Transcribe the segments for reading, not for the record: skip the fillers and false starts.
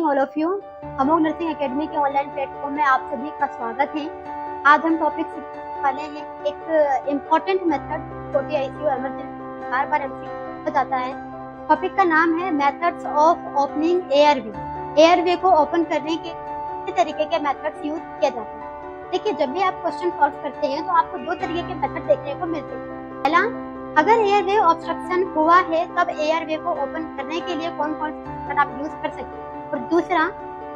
All of you. Amogh nursing academy के online platform में आप सभी का स्वागत है। आज हम टॉपिक सीखने वाले हैं एक इम्पोर्टेंट मेथड छोटी आईसीयू इमरजेंसी बार बार एमसीक्यू जाता है। टॉपिक का नाम है methods of opening airway. Airway को ओपन करने के किस तरीके के मेथड्स यूज किया जाता है। देखिए, जब भी आप क्वेश्चन सॉल्व करते हैं तो आपको दो तरीके के मेथड देखने को मिलते हैं। पहला, अगर एयरवे ऑब्स्ट्रक्शन हुआ है तब एयरवे को ओपन करने के लिए कौन कौन से मेथड आप यूज कर सकते हैं। और दूसरा,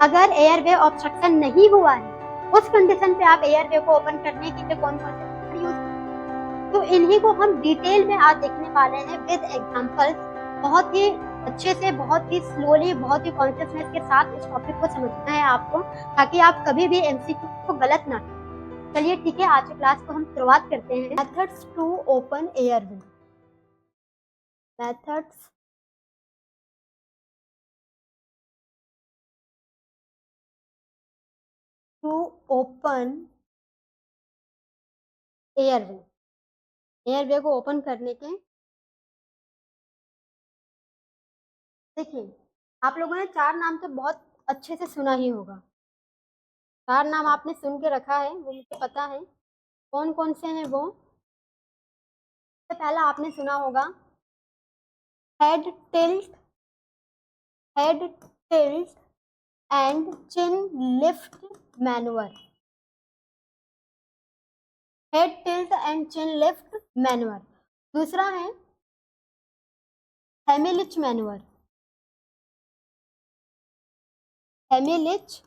अगर एयरवे ऑब्स्ट्रक्शन नहीं हुआ है उस कंडीशन पे आप एयरवे को ओपन करने के लिए कौन कौन से मेथड यूज करें। तो इन्हीं को हम डिटेल में आज देखने वाले हैं विद एग्जांपल्स। बहुत ही अच्छे से, बहुत ही स्लोली, बहुत ही कॉन्शियसनेस के साथ इस टॉपिक को समझना है आपको, ताकि आप कभी भी एमसीक्यू को गलत ना करें। चलिए ठीक है, आज की क्लास को हम शुरुआत करते हैं। Methods to open airway. Methods to open airway. Airway को ओपन करने के, देखिए आप लोगों ने चार नाम तो बहुत अच्छे से सुना ही होगा। चार नाम आपने सुन के रखा है, वो मुझे पता है। कौन कौन से हैं वो? सबसे पहला आपने सुना होगा head tilt, head tilt and chin lift manual. Head tilt and chin lift manual. दूसरा है हेमिलिच मैनुअल। Heimlich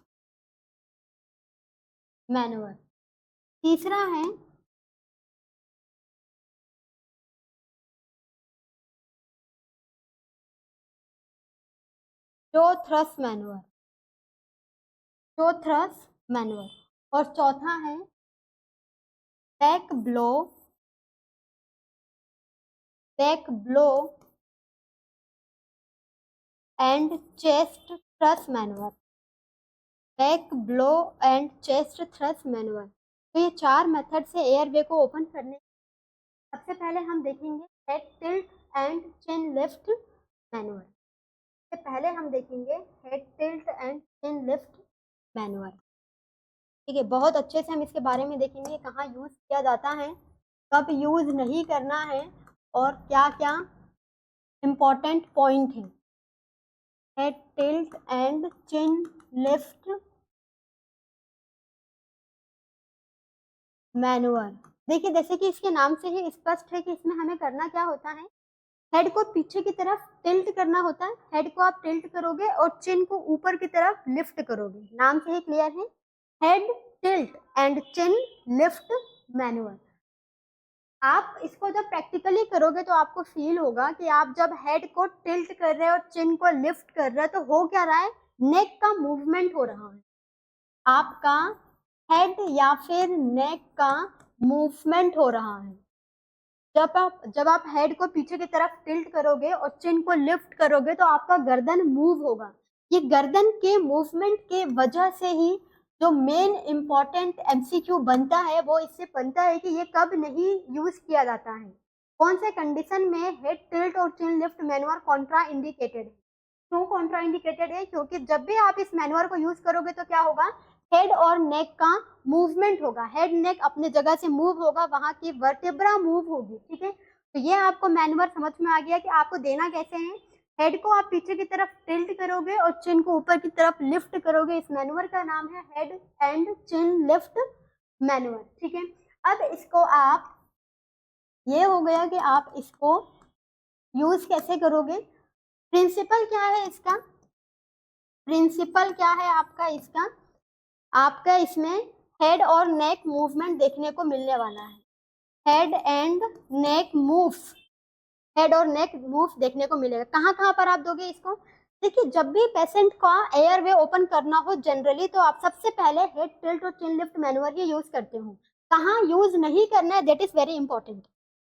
manual. तीसरा है toe thrust manual, toe thrust manual. और चौथा है back blow, back blow and chest thrust manual. Back blow and chest thrust manual. तो ये चार मेथड से एयरवे को ओपन करने। सबसे पहले हम देखेंगे head tilt and chin lift manual. सबसे पहले हम देखेंगे head tilt and chin lift manual. ठीक है, बहुत अच्छे से हम इसके बारे में देखेंगे, कहाँ यूज किया जाता है, कब यूज नहीं करना है, और क्या क्या इम्पोर्टेंट पॉइंट है। Head tilt and chin lift manual. देखिए, जैसे कि इसके नाम से ही स्पष्ट है कि इसमें हमें करना क्या होता है। हेड को पीछे की तरफ टिल्ट करना होता है। हेड को आप टिल्ट करोगे और चिन को ऊपर की तरफ लिफ्ट करोगे। नाम से ही क्लियर है, head tilt and chin lift manual. आप इसको जब प्रैक्टिकली करोगे तो आपको फील होगा कि आप जब हेड को टिल्ट कर रहे हो और चिन को लिफ्ट कर रहे हो तो हो क्या रहा है, नेक का मूवमेंट हो रहा है। आपका हेड या फिर नेक का मूवमेंट हो रहा है। जब आप हेड को पीछे की तरफ टिल्ट करोगे और चिन को लिफ्ट करोगे तो आपका गर्दन मूव होगा। ये गर्दन के मूवमेंट के वजह से ही जो मेन इंपॉर्टेंट एमसीक्यू बनता है वो इससे बनता है कि ये कब नहीं यूज किया जाता है, कौन से कंडीशन में हेड टिल्ट और चिन लिफ्ट मैनुअर कॉन्ट्रा इंडिकेटेड है। क्यों कॉन्ट्रा इंडिकेटेड है? क्योंकि जब भी आप इस मैनुअर को यूज करोगे तो क्या होगा, हेड और नेक का मूवमेंट होगा। हेड नेक अपने जगह से मूव होगा, वहां की वर्टेब्रा मूव होगी। ठीक है, तो ये आपको मैनुअर समझ में आ गया कि आपको देना कैसे है। हेड को आप पीछे की तरफ टिल्ट करोगे और चिन को ऊपर की तरफ लिफ्ट करोगे। इस मैनुअर का नाम है head and chin lift manure. ठीक है, अब इसको आप, ये हो गया कि आप इसको यूज कैसे करोगे। प्रिंसिपल क्या है इसका? प्रिंसिपल क्या है आपका इसका? आपका इसमें हेड और नेक मूवमेंट देखने को मिलने वाला है। Head and neck moves, head और नेक मूव देखने को मिलेगा। कहाँ कहाँ पर आप दोगे इसको? देखिए, जब भी पेशेंट का एयरवे ओपन करना हो जनरली तो आप सबसे पहले हेड टिल्ट और चिन लिफ्ट मैनुअर ही यूज करते हो। कहाँ यूज नहीं करना है, दैट इज वेरी इंपॉर्टेंट।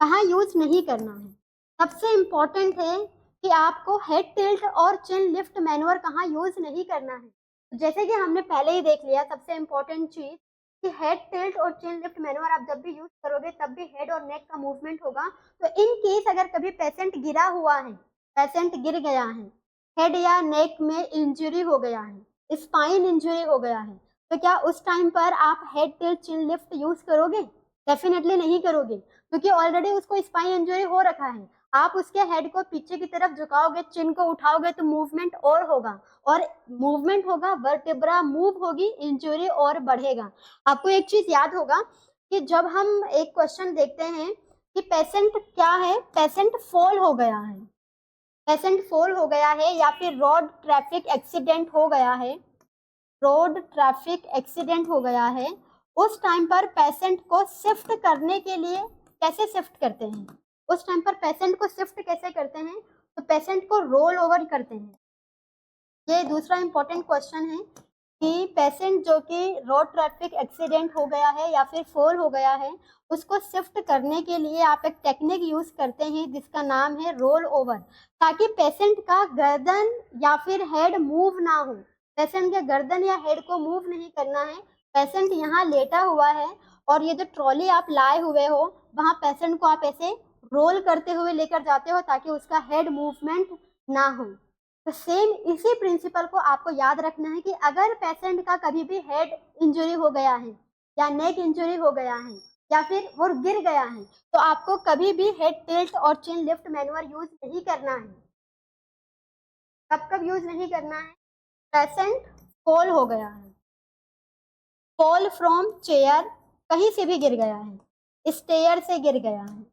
कहाँ यूज नहीं करना है, सबसे इंपॉर्टेंट है कि आपको हेड टिल्ट और चिन लिफ्ट मैनुअर कहाँ यूज नहीं करना है। जैसे कि हमने पहले ही देख लिया, सबसे इंपॉर्टेंट चीज कि हेड टिल्ट और चिन लिफ्ट मैनुअर आप जब भी यूज करोगे तब भी हेड और नेक का मूवमेंट होगा। तो इन केस अगर कभी पेशेंट गिरा हुआ है, पेशेंट गिर गया है, हेड या नेक में इंजरी हो गया है, स्पाइन इंजरी हो गया है, तो क्या उस टाइम पर आप head tilt chin lift use करोगे? डेफिनेटली नहीं करोगे, क्योंकि ऑलरेडी उसको स्पाइन इंजरी हो रखा है। आप उसके हेड को पीछे की तरफ झुकाओगे, चिन को उठाओगे तो मूवमेंट और होगा, और मूवमेंट होगा, वर्टेब्रा मूव होगी, इंजरी और बढ़ेगा। आपको एक चीज याद होगा कि जब हम एक क्वेश्चन देखते हैं कि पेशेंट क्या है, पेशेंट फॉल हो गया है, पेशेंट फॉल हो गया है या फिर रोड ट्रैफिक एक्सीडेंट हो गया है, रोड ट्रैफिक एक्सीडेंट हो गया है, उस टाइम पर पेशेंट को शिफ्ट करने के लिए कैसे शिफ्ट करते हैं? उस टाइम पर पेशेंट को शिफ्ट कैसे करते हैं? तो पेशेंट को रोल ओवर करते हैं। ये दूसरा इंपॉर्टेंट क्वेश्चन है कि पेशेंट जो कि रोड ट्रैफिक एक्सीडेंट हो गया है या फिर फॉल हो गया है, उसको शिफ्ट करने के लिए आप एक टेक्निक यूज करते हैं जिसका नाम है रोल ओवर, ताकि पेशेंट का गर्दन या फिर हेड मूव ना हो। पेशेंट के गर्दन या हेड को मूव नहीं करना है, पेशेंट यहाँ लेटा हुआ है और ये जो ट्रॉली आप लाए हुए हो वहां पेशेंट को आप ऐसे रोल करते हुए लेकर जाते हो ताकि उसका हेड मूवमेंट ना हो। तो सेम इसी प्रिंसिपल को आपको याद रखना है कि अगर पेशेंट का कभी भी हेड इंजरी हो गया है या नेक इंजरी हो गया है या फिर वो गिर गया है, तो आपको कभी भी हेड टिल्ट और चिन लिफ्ट मैनुअर यूज नहीं करना है। कब कब यूज नहीं करना है? पेशेंट फॉल हो गया है, फॉल फ्रॉम चेयर, कहीं से भी गिर गया है, स्टेयर से गिर गया है,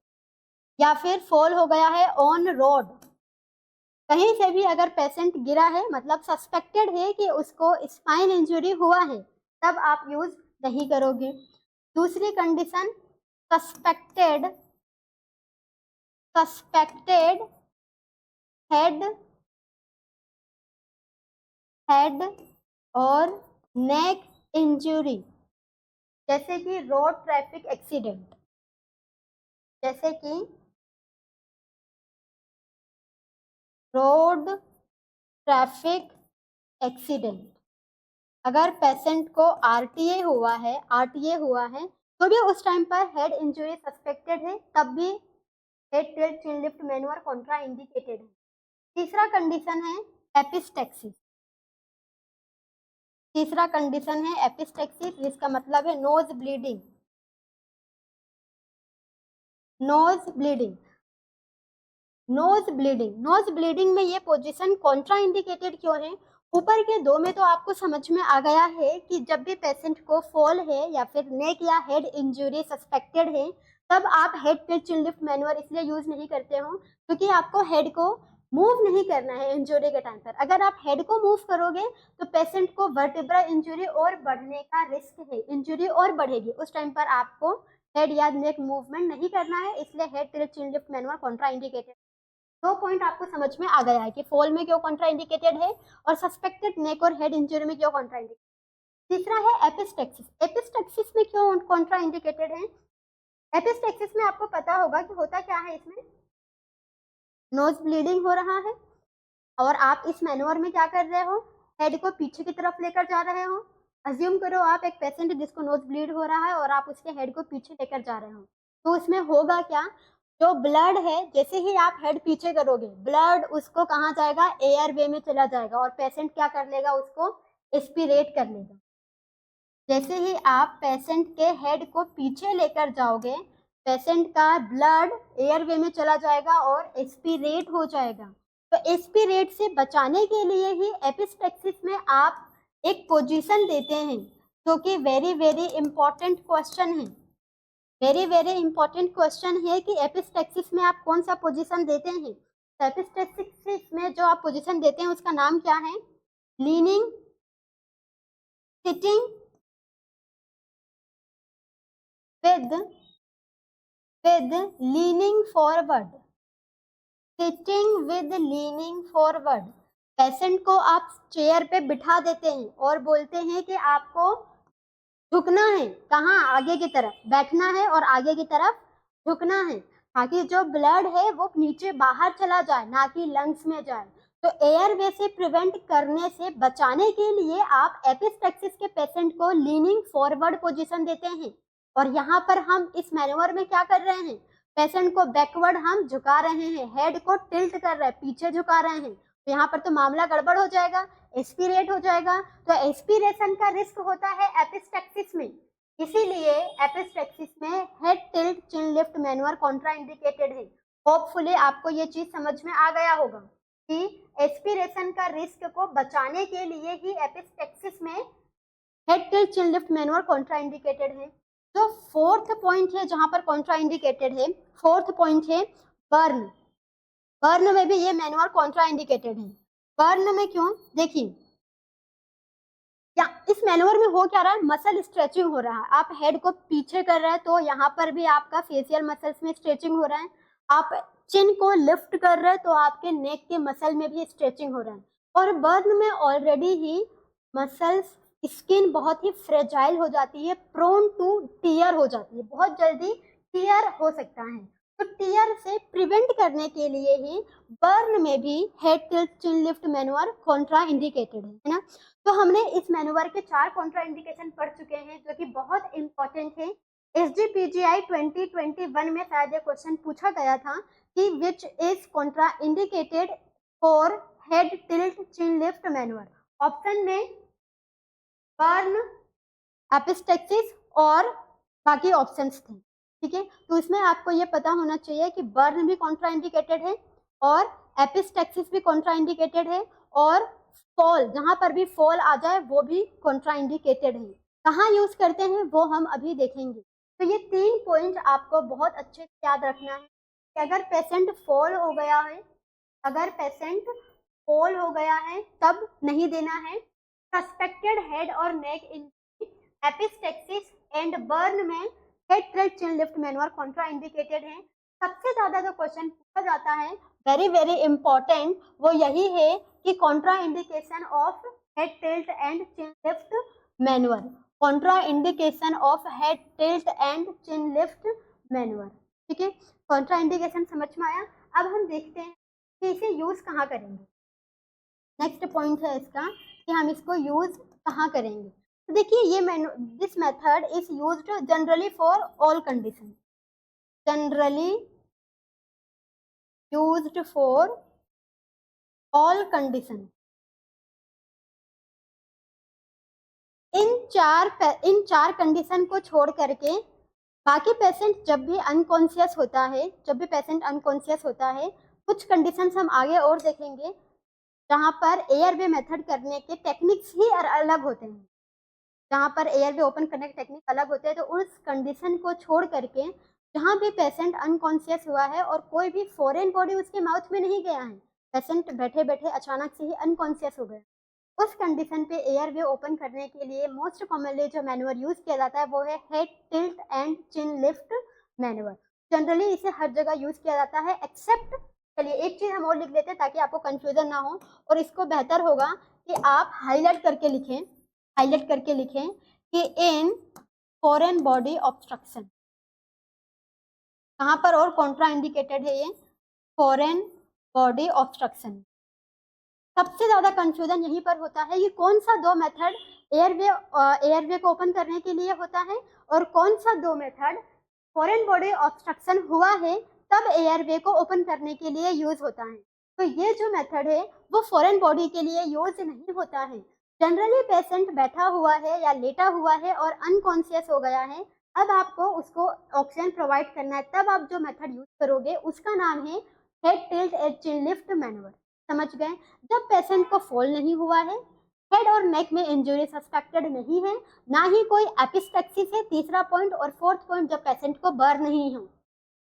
या फिर फॉल हो गया है ऑन रोड, कहीं से भी अगर पेशेंट गिरा है मतलब सस्पेक्टेड है कि उसको स्पाइन इंजरी हुआ है, तब आप यूज नहीं करोगे। दूसरी कंडीशन, सस्पेक्टेड हेड और नेक इंजरी, जैसे कि रोड ट्रैफिक एक्सीडेंट, जैसे कि रोड ट्रैफिक एक्सीडेंट, अगर पेशेंट को आरटीए हुआ है तो भी उस टाइम पर हेड इंजरी सस्पेक्टेड है, तब भी head tilt chin lift manure Contra indicated है। तीसरा कंडीशन है एपिस्टेक्सिस, तीसरा कंडीशन है एपिस्टेक्सिस, जिसका मतलब है nose bleeding, nose bleeding, nose bleeding, nose bleeding में ये पोजीशन कॉन्ट्रा इंडिकेटेड क्यों है? ऊपर के दो में तो आपको समझ में आ गया है कि जब भी पेशेंट को फॉल है या फिर नेक या हेड इंजरी सस्पेक्टेड है, तब आप head tilt chin lift manure इसलिए यूज नहीं करते हो क्योंकि आपको हेड को मूव नहीं करना है इंजरी के टाइम पर। अगर आप हेड को मूव करोगे तो पेशेंट को वर्टिब्रा इंजरी और बढ़ने का रिस्क है, इंजरी और बढ़ेगी, उस टाइम पर आपको हेड या नेक मूवमेंट नहीं करना है, इसलिए head tilt chin lift manure Contra indicated. दो पॉइंट आपको समझ में आ गया है कि फॉल में क्यों कॉन्ट्रा इंडिकेटेड है और सस्पेक्टेड नेक और हेड इंजरी में क्यों कॉन्ट्रा इंडिकेटेड। तीसरा है एपिस्टेक्सिस, एपिस्टेक्सिस में क्यों कॉन्ट्रा इंडिकेटेड है? एपिस्टेक्सिस में आपको पता होगा कि होता क्या है, इसमें नोज ब्लीडिंग हो रहा है और आप इस मैनुअर में क्या कर रहे हो, हेड को पीछे की तरफ लेकर जा रहे हो। अज्यूम करो आप एक पेशेंट जिसको नोज ब्लीड हो रहा है और आप उसके हेड को पीछे लेकर जा रहे हो, तो उसमें होगा क्या, जो ब्लड है जैसे ही आप हेड पीछे करोगे ब्लड उसको कहाँ जाएगा, एयर वे में चला जाएगा और पेशेंट क्या कर लेगा, उसको एस्पिरेट कर लेगा। जैसे ही आप पेशेंट के हेड को पीछे लेकर जाओगे, पेशेंट का ब्लड एयर वे में चला जाएगा और एस्पिरेट हो जाएगा। तो एस्पिरेट से बचाने के लिए ही एपिस्टेक्सिस में आप एक पोजीशन देते हैं, जो कि वेरी वेरी इंपॉर्टेंट क्वेश्चन है, वेरी वेरी इंपॉर्टेंट क्वेश्चन है कि एपिस्टेक्सिस में आप कौन सा पोजीशन देते हैं। तो एपिस्टेक्सिस में जो आप पोजीशन देते हैं उसका नाम क्या है, leaning, sitting with leaning forward, sitting with leaning forward। Patient को आप चेयर पे बिठा देते हैं और बोलते हैं कि आपको झुकना है, कहाँ, आगे की तरफ बैठना है और आगे की तरफ झुकना है, ताकि जो ब्लड है वो नीचे बाहर चला जाए, ना कि लंग्स में जाए। तो एयर वे से प्रिवेंट करने से बचाने के लिए आप एपिस्टेक्सिस के पेशेंट को लीनिंग फॉरवर्ड पोजीशन देते हैं। और यहाँ पर हम इस मैनुअर में क्या कर रहे हैं, पेशेंट को बैकवर्ड हम झुका रहे हैं, हेड को टिल्ट कर रहे हैं, पीछे झुका रहे हैं, तो यहाँ पर तो मामला गड़बड़ हो जाएगा, एस्पिरेट हो जाएगा। तो एस्पिरेशन का रिस्क होता है एपिस्टेक्सिस में, इसीलिए एपिस्टेक्सिस में head tilt chin lift manure Contra indicated है। होपफुली आपको ये चीज समझ में आ गया होगा कि एस्पिरेशन का रिस्क को बचाने के लिए ही एपिस्टेक्सिस में head tilt chin lift manure Contra indicated है। जो फोर्थ पॉइंट है जहां पर कॉन्ट्रा इंडिकेटेड है, फोर्थ पॉइंट है बर्न। बर्न में भी ये मैनुअल कॉन्ट्रा इंडिकेटेड है। बर्न में क्यों, देखिए या इस मैनुअर में हो क्या रहा है, मसल स्ट्रेचिंग हो रहा है। आप हेड को पीछे कर रहे हैं तो यहाँ पर भी आपका फेशियल मसल्स में स्ट्रेचिंग हो रहा है। आप चिन को लिफ्ट कर रहे हैं तो आपके नेक के मसल में भी स्ट्रेचिंग हो रहा है। और बर्न में ऑलरेडी ही मसल्स, स्किन बहुत ही फ्रेजाइल हो जाती है, प्रोन टू टियर हो जाती है, बहुत जल्दी टियर हो सकता है। तो टियर से प्रिवेंट करने के लिए ही बर्न में भी head tilt chin lift manure Contra indicated है ना। तो हमने इस मैनुअर के 4 कॉन्ट्रा इंडिकेशन पढ़ चुके हैं जो कि बहुत इंपॉर्टेंट है। SGPGI 2021 में शायद ये क्वेश्चन पूछा गया था कि which is Contra indicated for head tilt chin lift manure. Option में बर्न, एपिस्टेक्सिस और बाकी ऑप्शंस थे, ठीक है। तो इसमें आपको ये पता होना चाहिए कि बर्न भी कॉन्ट्रा इंडिकेटेड है और एपिस्टेक्सिस भी कॉन्ट्रा इंडिकेटेड है और फॉल, जहां पर भी फॉल आ जाए वो भी कॉन्ट्रा इंडिकेटेड है। कहाँ यूज करते हैं वो हम अभी देखेंगे। तो ये 3 पॉइंट आपको बहुत अच्छे से याद रखना है कि अगर पेशेंट फॉल हो गया है, अगर पेशेंट फॉल हो गया है तब नहीं देना है। सस्पेक्टेड हेड और नेक इंजरी, एपिस्टेक्सिस एंड बर्न में head tilt chin lift manure Contra indicated है। सबसे ज्यादा जो क्वेश्चन पूछा जाता है, वेरी वेरी इंपॉर्टेंट, वो यही है कि Contra indication of head tilt and chin lift manure, Contra indication of head tilt and chin lift manure, ठीक है। कॉन्ट्रा इंडिकेशन समझ में आया। अब हम देखते हैं कि इसे यूज कहाँ करेंगे। नेक्स्ट पॉइंट है इसका कि हम इसको यूज कहाँ करेंगे। तो देखिए ये this method is used generally for all condition, generally used for all condition. इन चार कंडीशन को छोड़ करके बाकी पेशेंट जब भी अनकॉन्शियस होता है, जब भी पेशेंट अनकॉन्शियस होता है, कुछ कंडीशंस हम आगे और देखेंगे जहां पर एयरवे मेथड करने के टेक्निक्स ही अलग होते हैं, जहां पर एयरवे ओपन करने के टेक्निक अलग होते हैं। तो उस कंडीशन को छोड़ करके जहां भी पेशेंट अनकॉन्शियस हुआ है और कोई भी फॉरेन बॉडी उसके माउथ में नहीं गया है, पेशेंट बैठे बैठे अचानक से ही अनकॉन्शियस हो गया, उस कंडीशन पे एयरवे ओपन करने के लिए मोस्ट कॉमनली जो मैनुअर यूज किया जाता है वो है head tilt and chin lift manure. Generally इसे हर जगह यूज किया जाता है एक्सेप्ट, चलिए एक चीज हम और लिख लेते हैं ताकि आपको कंफ्यूजन ना हो, और इसको बेहतर होगा कि आप हाईलाइट करके लिखें, हाईलाइट करके लिखें कि इन फॉरेन बॉडी ऑब्स्ट्रक्शन, कहाँ पर और कॉन्ट्रा इंडिकेटेड है ये, फॉरेन बॉडी ऑब्स्ट्रक्शन। सबसे ज्यादा कंफ्यूजन यहीं पर होता है कि कौन सा 2 मेथड एयरवे को ओपन करने के लिए होता है और कौन सा 2 मेथड फॉरेन बॉडी ऑब्स्ट्रक्शन हुआ है तब एयरवे को ओपन करने के लिए यूज होता है। तो ये जो मेथड है वो फॉरेन बॉडी के लिए यूज नहीं होता है। जनरली पेशेंट बैठा हुआ है या लेटा हुआ है और अनकॉन्शियस हो गया है, अब आपको उसको ऑक्सीजन प्रोवाइड करना है, तब आप जो मेथड यूज करोगे उसका नाम है head tilt and chin lift manure. समझ गए। जब पेशेंट को फॉल नहीं हुआ है, हेड और नेक में इंजरी सस्पेक्टेड नहीं है, ना ही कोई एपिस्टेक्सिस है, तीसरा पॉइंट, और फोर्थ पॉइंट जब पेशेंट को बर्न नहीं हो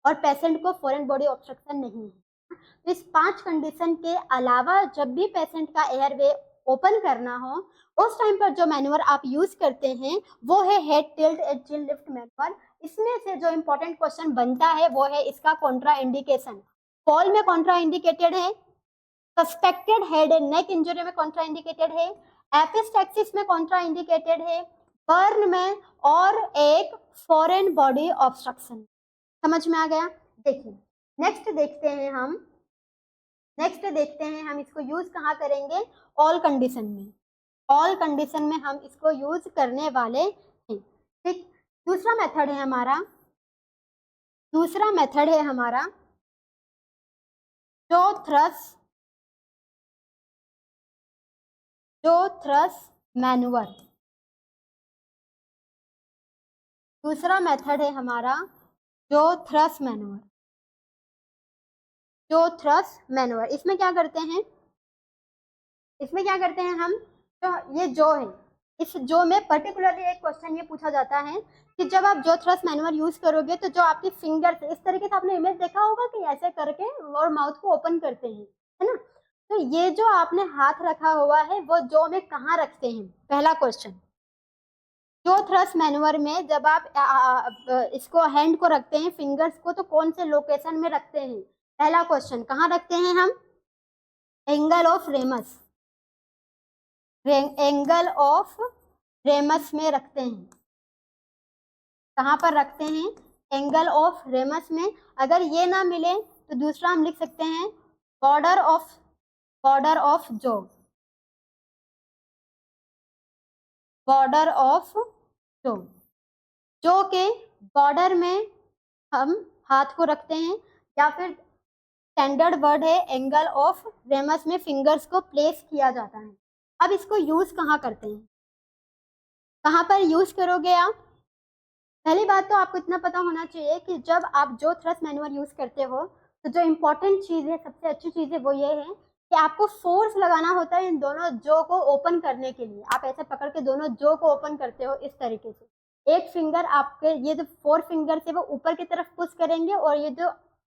और पेशेंट को फॉरेन बॉडी ऑब्स्ट्रक्शन नहीं है। तो इस 5 कंडीशन के अलावा जब भी पेशेंट का एयरवे ओपन करना हो उस टाइम पर जो मैनुअर आप यूज करते हैं वो है head tilt and chin lift manure. इसमें से जो इंपॉर्टेंट क्वेश्चन बनता है वो है इसका कॉन्ट्रा इंडिकेशन। फॉल में कॉन्ट्रा इंडिकेटेड है, suspected head and neck injury में कॉन्ट्रा इंडिकेटेड है, एपिस्टेक्सिस में कॉन्ट्रा इंडिकेटेड है, बर्न में, और एक फॉरेन बॉडी ऑब्स्ट्रक्शन। समझ में आ गया। देखिए नेक्स्ट देखते हैं हम इसको यूज कहाँ करेंगे, ऑल कंडीशन में, ऑल कंडीशन में हम इसको यूज करने वाले हैं, ठीक। दूसरा मेथड है हमारा जो थ्रस्ट जो थ्रस्ट मैनुवर। दूसरा मेथड है हमारा जो थ्रस्ट मैनुवर। जो थ्रस्ट मैनुवर, इसमें क्या करते हैं, इसमें क्या करते हैं हम, तो ये जो है, इस जो में पर्टिकुलरली एक क्वेश्चन ये पूछा जाता है कि जब आप जो थ्रस्ट मैनुवर यूज करोगे तो जो आपकी फिंगर से, इस तरीके से आपने इमेज देखा होगा कि ऐसे करके और माउथ को ओपन करते हैं, है ना। तो ये जो आपने हाथ रखा हुआ है वो जो में कहाँ रखते हैं, पहला क्वेश्चन। जो थ्रस्ट मैनुवर में जब आप इसको हैंड को रखते हैं, फिंगर्स को, तो कौन से लोकेशन में रखते हैं, पहला क्वेश्चन। कहाँ रखते हैं हम, angle of ramus, angle of ramus में रखते हैं। कहाँ पर रखते हैं, एंगल ऑफ रेमस में। अगर ये ना मिले तो दूसरा हम लिख सकते हैं बॉर्डर ऑफ जो, बॉर्डर ऑफ जो के बॉर्डर में हम हाथ को रखते हैं, या फिर स्टैंडर्ड वर्ड है एंगल ऑफ रेमस में फिंगर्स को प्लेस किया जाता है। अब इसको यूज कहाँ करते हैं, कहाँ पर यूज करोगे आप। पहली बात तो आपको इतना पता होना चाहिए कि जब आप जो थ्रस्ट मैनुअल यूज करते हो तो जो इम्पोर्टेंट चीज है, सबसे अच्छी चीज है वो ये है कि आपको फोर्स लगाना होता है इन दोनों जो को ओपन करने के लिए। आप ऐसे पकड़ के दोनों जो को ओपन करते हो इस तरीके से, एक फिंगर आपके, ये जो 4 फिंगर है वो ऊपर की तरफ पुश करेंगे और ये जो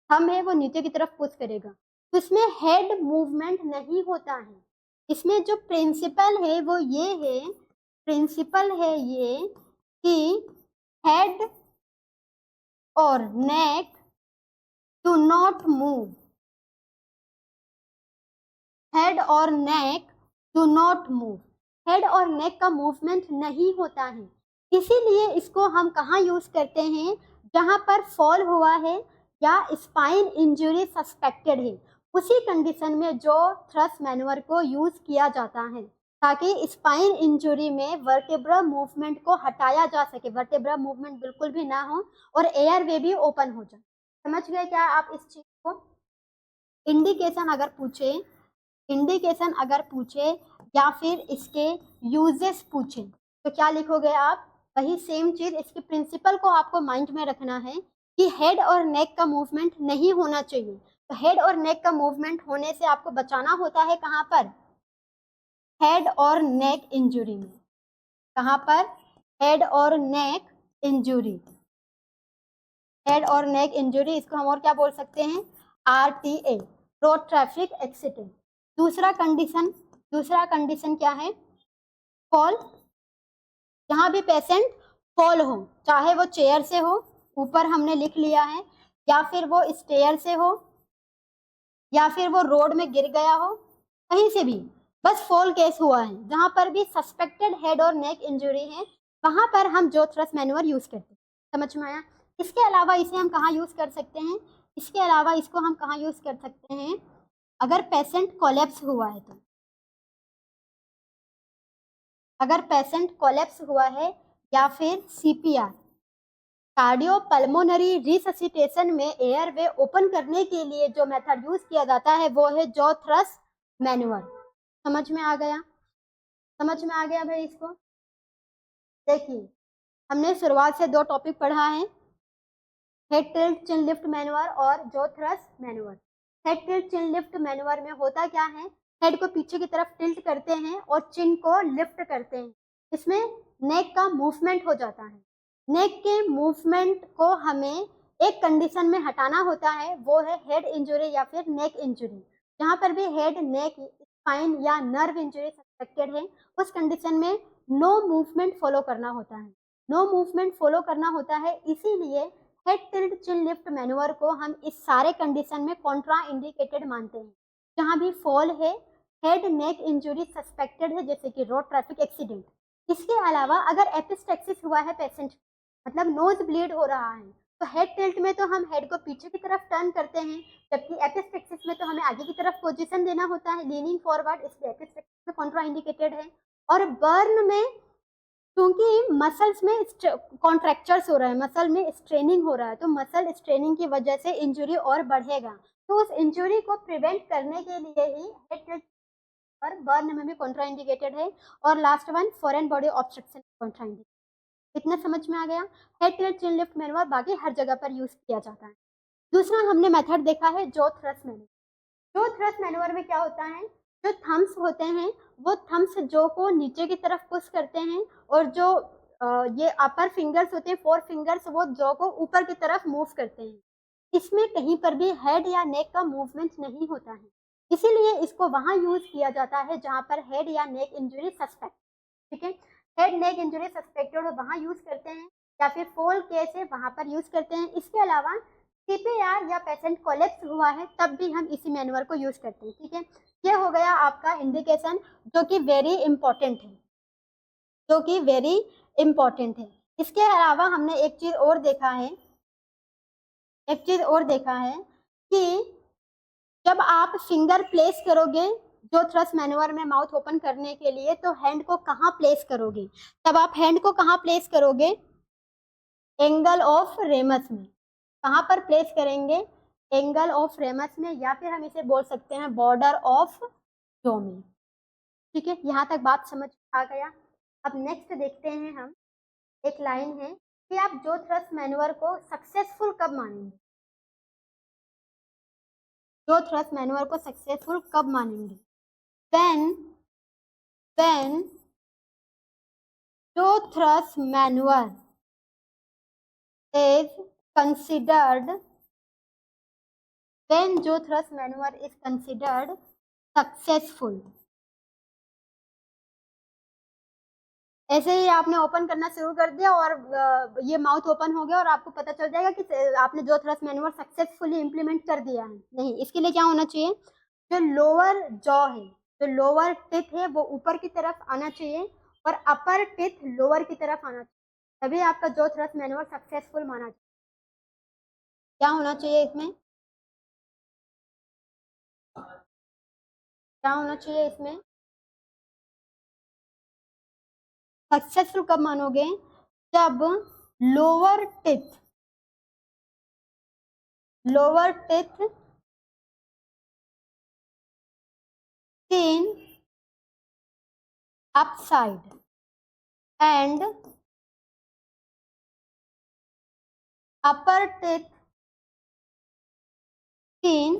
थंब है वो नीचे की तरफ पुश करेगा। तो इसमें हेड मूवमेंट नहीं होता है। इसमें जो प्रिंसिपल है वो ये है, प्रिंसिपल है ये कि हेड और नेक डू नॉट मूव, हेड और नेक डू नॉट मूव, हेड और नेक का मूवमेंट नहीं होता है। इसीलिए इसको हम कहाँ यूज करते हैं, जहां पर फॉल हुआ है या स्पाइन इंजरी सस्पेक्टेड है, उसी कंडीशन में जो थ्रस्ट मैनुअर को यूज किया जाता है, ताकि स्पाइन इंजरी में वर्टेब्रा मूवमेंट को हटाया जा सके, वर्टेब्रा मूवमेंट बिल्कुल भी ना हो और एयर वे भी ओपन हो जाए। समझ गए क्या आप इस चीज को। इंडिकेशन अगर पूछे या फिर इसके यूजेस पूछे तो क्या लिखोगे आप, वही सेम चीज। इसके प्रिंसिपल को आपको माइंड में रखना है कि हेड और नेक का मूवमेंट नहीं होना चाहिए। तो हेड और नेक का मूवमेंट होने से आपको बचाना होता है कहाँ पर, हेड और नेक इंजुरी में। कहाँ पर, हेड और नेक इंजुरी, हेड और नेक इंजुरी, इसको हम और क्या बोल सकते हैं, RTA, रोड ट्रैफिक एक्सीडेंट। दूसरा कंडीशन क्या है, फॉल। जहां भी पेशेंट फॉल हो, चाहे वो चेयर से हो, ऊपर हमने लिख लिया है, या फिर वो स्टेयर से हो, या फिर वो रोड में गिर गया हो, कहीं से भी बस फॉल केस हुआ है, जहां पर भी सस्पेक्टेड हेड और नेक इंजरी है, वहां पर हम जो थ्रस्ट मैनुअर यूज करते हैं। समझ में आया। इसके अलावा इसे हम कहाँ यूज कर सकते हैं, इसके अलावा इसको हम कहाँ यूज कर सकते हैं, अगर पेशेंट कोलैप्स हुआ है तो, अगर पेशेंट कोलैप्स हुआ है, या फिर CPR, कार्डियोपल्मोनरी रिससिटेशन में एयर वे ओपन करने के लिए जो मेथड यूज किया जाता है वो है जो थ्रस्ट मैनुअल। समझ में आ गया, समझ में आ गया भाई इसको। देखिए हमने शुरुआत से 2 टॉपिक पढ़ा है, head tilt chin lift manual और जो thrust manual. Head tilt chin lift manual में होता क्या है, हेड को पीछे की तरफ टिल्ट करते हैं और चिन को लिफ्ट करते हैं, इसमें नेक का मूवमेंट हो जाता है। नेक के मूवमेंट को हमें एक कंडीशन में हटाना होता है, वो है हेड इंजरी या फिर नेक इंजरी। जहां पर भी हेड, नेक, स्पाइन या नर्व इंजरी सस्पेक्टेड है, उस कंडीशन में नो मूवमेंट फॉलो करना होता है, नो मूवमेंट फॉलो करना होता है। इसीलिए head tilt chin lift manure को हम इस सारे कंडीशन में कॉन्ट्रा इंडिकेटेड मानते हैं। जहां भी फॉल है, हेड नेक इंजरी सस्पेक्टेड है, जैसे कि रोड ट्रैफिक एक्सीडेंट। इसके अलावा अगर एपिस्टेक्सिस हुआ है पेशेंट, मतलब नोज ब्लीड हो रहा है, तो हेड टिल्ट में तो हम हेड को पीछे की तरफ टर्न करते हैं, जबकि एपिस्टेक्सिस में तो हमें आगे की तरफ पोजीशन देना होता है, लीनिंग फॉरवर्ड, इसलिए एपिस्टेक्सिस में कॉन्ट्रा इंडिकेटेड है। और बर्न में क्योंकि मसल्स में कॉन्ट्रैक्चर्स हो रहा है, मसल में स्ट्रेनिंग हो रहा है, तो मसल स्ट्रेनिंग की वजह से इंजरी और बढ़ेगा। तो उस इंजरी को प्रिवेंट करने के लिए ही हेड टिल्ट मैनुअर बर्न में भी कॉन्ट्राइंडिकेटेड है, और last one foreign body obstruction contraindicated. इतना समझ में आ गया। Head tilt chin lift manure बाकी हर जगह पर यूज किया जाता है। दूसरा हमने मेथड देखा है जो थ्रस्ट मैनुअर। जो थ्रस्ट मैनुअर में क्या होता है, जो थम्स होते हैं वो थम्स जो को नीचे की तरफ पुश करते हैं, और जो ये अपर फिंगर्स होते हैं 4 फिंगर्स वो जॉ को ऊपर की तरफ मूव करते हैं। इसमें कहीं पर भी हेड या नेक का मूवमेंट नहीं होता है, इसीलिए इसको वहां यूज किया जाता है जहां पर हेड या नेक इंजरी सस्पेक्ट, ठीक है। हेड नेक इंजरी सस्पेक्टेड वहां यूज करते हैं, या फिर फॉल केस है वहां पर यूज करते हैं। इसके अलावा सीपीआर या पेशेंट कोलैप्स हुआ है तब भी हम इसी मैनुअर को यूज करते हैं, ठीक है। ये हो गया आपका इंडिकेशन जो कि वेरी इंपॉर्टेंट है, जो कि वेरी इंपॉर्टेंट है। इसके अलावा हमने एक चीज और देखा है, कि जब आप फिंगर प्लेस करोगे जो थ्रस्ट मैनुअर में माउथ ओपन करने के लिए, तो हैंड को कहाँ प्लेस करोगे, तब आप हैंड को कहाँ प्लेस करोगे, एंगल ऑफ रेमस में। कहाँ पर प्लेस करेंगे, एंगल ऑफ रेमस में, या फिर हम इसे बोल सकते हैं बॉर्डर ऑफ जॉ में, ठीक है। यहाँ तक बात समझ आ गया। अब नेक्स्ट देखते हैं हम, एक लाइन है कि आप जो थ्रस्ट मैनुअर को सक्सेसफुल कब मानेंगे, जो थ्रस्ट मैनुअर को सक्सेसफुल कब मानेंगे, when जो thrust manure is considered, when जो thrust maneuver is considered successful। ऐसे ही आपने ओपन करना शुरू कर दिया और ये माउथ ओपन हो गया और आपको पता चल जाएगा कि आपने जो थ्रस्ट मैनुअर सक्सेसफुली इंप्लीमेंट कर दिया है। नहीं, इसके लिए क्या होना चाहिए, जो लोअर जॉ है, जो लोअर टिथ है वो ऊपर की तरफ आना चाहिए और अपर टिथ लोअर की तरफ आना चाहिए, तभी आपका जो थ्रस्ट मैनुअर सक्सेसफुल माना चाहिए। क्या होना चाहिए इसमें, क्या होना चाहिए इसमें, सक्सेसफुल कब मानोगे, जब lower teeth seen upside and upper teeth seen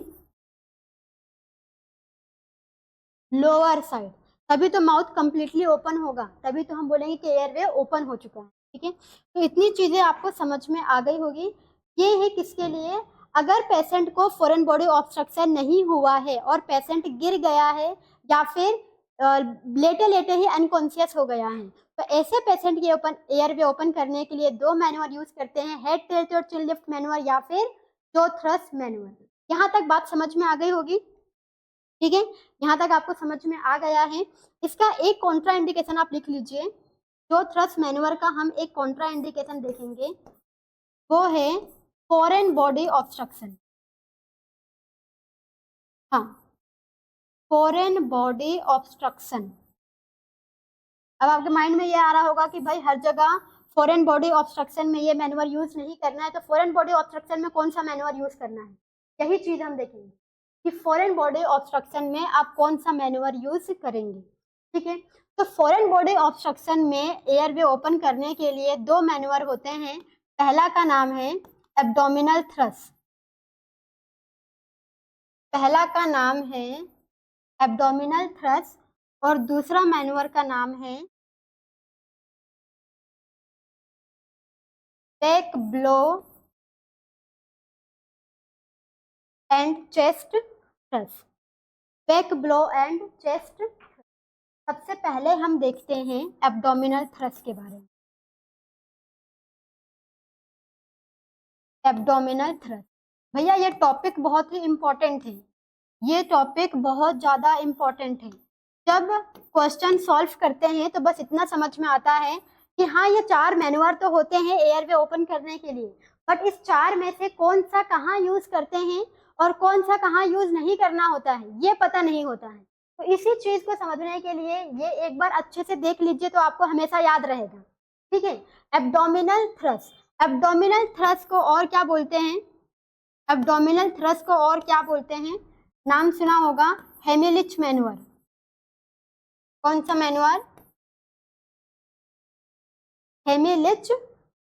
lower side, तभी तो माउथ कंप्लीटली ओपन होगा, तभी तो हम बोलेंगे कि एयरवे ओपन हो चुका है, ठीक है। तो इतनी चीजें आपको समझ में आ गई होगी। ये है किसके लिए, अगर पेशेंट को फॉरेन बॉडी ऑब्स्ट्रक्शन नहीं हुआ है और पेशेंट गिर गया है या फिर लेटे लेटे ही अनकॉन्शियस हो गया है, तो ऐसे पेशेंट के ओपन एयरवे ओपन करने के लिए 2 मैनुअर यूज करते हैं, हेड टिल्ट और चिन लिफ्ट मैनुअर या फिर जो थ्रस्ट मैनुअर। यहाँ तक बात समझ में आ गई होगी, ठीक है। यहाँ तक आपको समझ में आ गया है। इसका एक कॉन्ट्रा इंडिकेशन आप लिख लीजिए, जो थ्रस्ट मैनुअर का हम एक कॉन्ट्रा इंडिकेशन देखेंगे वो है फॉरेन बॉडी ऑब्स्ट्रक्शन। हाँ, फॉरेन बॉडी ऑब्स्ट्रक्शन। अब आपके माइंड में ये आ रहा होगा कि भाई हर जगह फॉरेन बॉडी ऑब्स्ट्रक्शन में ये मैनुअर यूज नहीं करना है, तो फॉरेन बॉडी ऑब्स्ट्रक्शन में कौन सा मैनुअर यूज करना है, यही चीज हम देखेंगे कि फॉरेन बॉडी ऑब्स्ट्रक्शन में आप कौन सा मैनुअर यूज करेंगे, ठीक है। तो फॉरेन बॉडी ऑब्स्ट्रक्शन में एयरवे ओपन करने के लिए 2 मैनुअर होते हैं। पहला का नाम है एब्डोमिनल थ्रस्ट, पहला का नाम है एब्डोमिनल थ्रस्ट और दूसरा मैनुअर का नाम है back blow and chest thrust, back blow and chest. सबसे पहले हम देखते हैं एब्डोमिनल थ्रस्ट के बारे में। एब्डोमिनल थ्रस्ट, भैया ये टॉपिक बहुत ही इम्पोर्टेंट है, ये टॉपिक बहुत ज्यादा इम्पोर्टेंट है। जब क्वेश्चन सॉल्व करते हैं तो बस इतना समझ में आता है कि हाँ ये 4 मैनुअर तो होते हैं एयरवे ओपन करने के लिए, बट इस 4 में से कौन सा कहाँ यूज करते हैं और कौन सा कहाँ यूज नहीं करना होता है ये पता नहीं होता है। तो इसी चीज को समझने के लिए ये एक बार अच्छे से देख लीजिए तो आपको हमेशा याद रहेगा, ठीक है। एब्डोमिनल थ्रस्ट, एब्डोमिनल थ्रस्ट को और क्या बोलते हैं, एब्डोमिनल थ्रस्ट को और क्या बोलते हैं, नाम सुना होगा हेमिलिच मैनुअर, कौन सा manure? Heimlich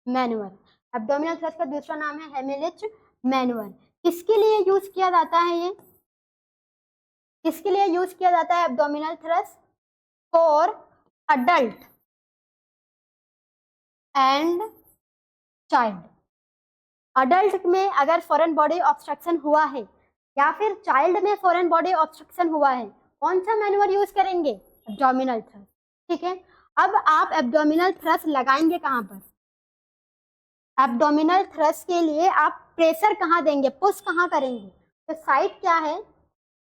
manure. Abdominal thrust का दूसरा नाम है हेमिलिच मैनुअर। किसके लिए यूज किया जाता है ये? किसके लिए यूज किया जाता है abdominal thrust? For adult and child. Adult में अगर फॉरेन बॉडी ऑब्स्ट्रक्शन हुआ है या फिर चाइल्ड में फॉरेन बॉडी ऑब्स्ट्रक्शन हुआ है, कौन सा मैनुअर यूज करेंगे? Abdominal thrust. ठीक है, अब आप एब्डोमिनल थ्रस्ट लगाएंगे कहां पर? एब्डोमिनल थ्रस्ट के लिए आप प्रेशर कहां देंगे, पुश कहां करेंगे? तो साइट क्या है?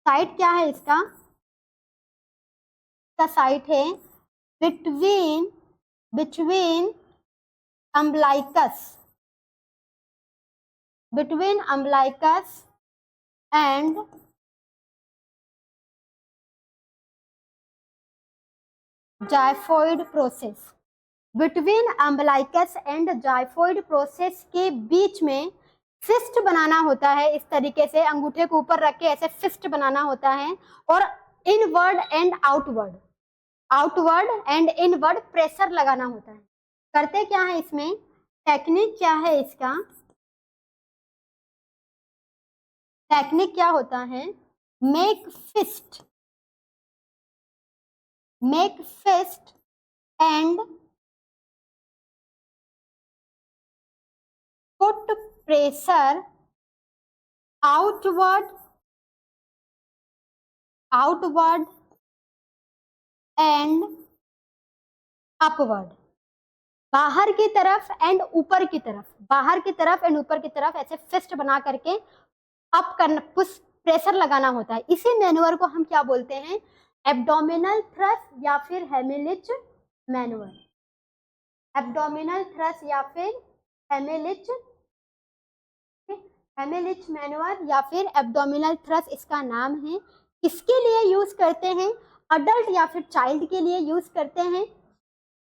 साइट क्या है इसका? साइट है between between umbilicus, between umbilicus and xiphoid process. Between umbilicus and xiphoid process के बीच में फिस्ट बनाना होता है। इस तरीके से अंगूठे को ऊपर रख के ऐसे फिस्ट बनाना होता है और inward and outward, outward and inward pressure लगाना होता है। करते क्या है इसमें? टेक्निक क्या है इसका? टेक्निक क्या होता है? Make fist and put pressure outward and upward. बाहर की तरफ एंड ऊपर की तरफ, बाहर की तरफ एंड ऊपर की तरफ ऐसे फिस्ट बना करके अप करना, पुश प्रेशर लगाना होता है। इसी मैनुअर को हम क्या बोलते हैं? एब्डोमिनल थ्रस्ट या फिर हेमिलिच मैनुअर। एब्डोमिनल थ्रस्ट या फिर हेमिलिच मैनुअर या फिर एब्डोमिनल थ्रस्ट इसका नाम है। किसके लिए यूज करते हैं? अडल्ट या फिर चाइल्ड के लिए यूज करते हैं।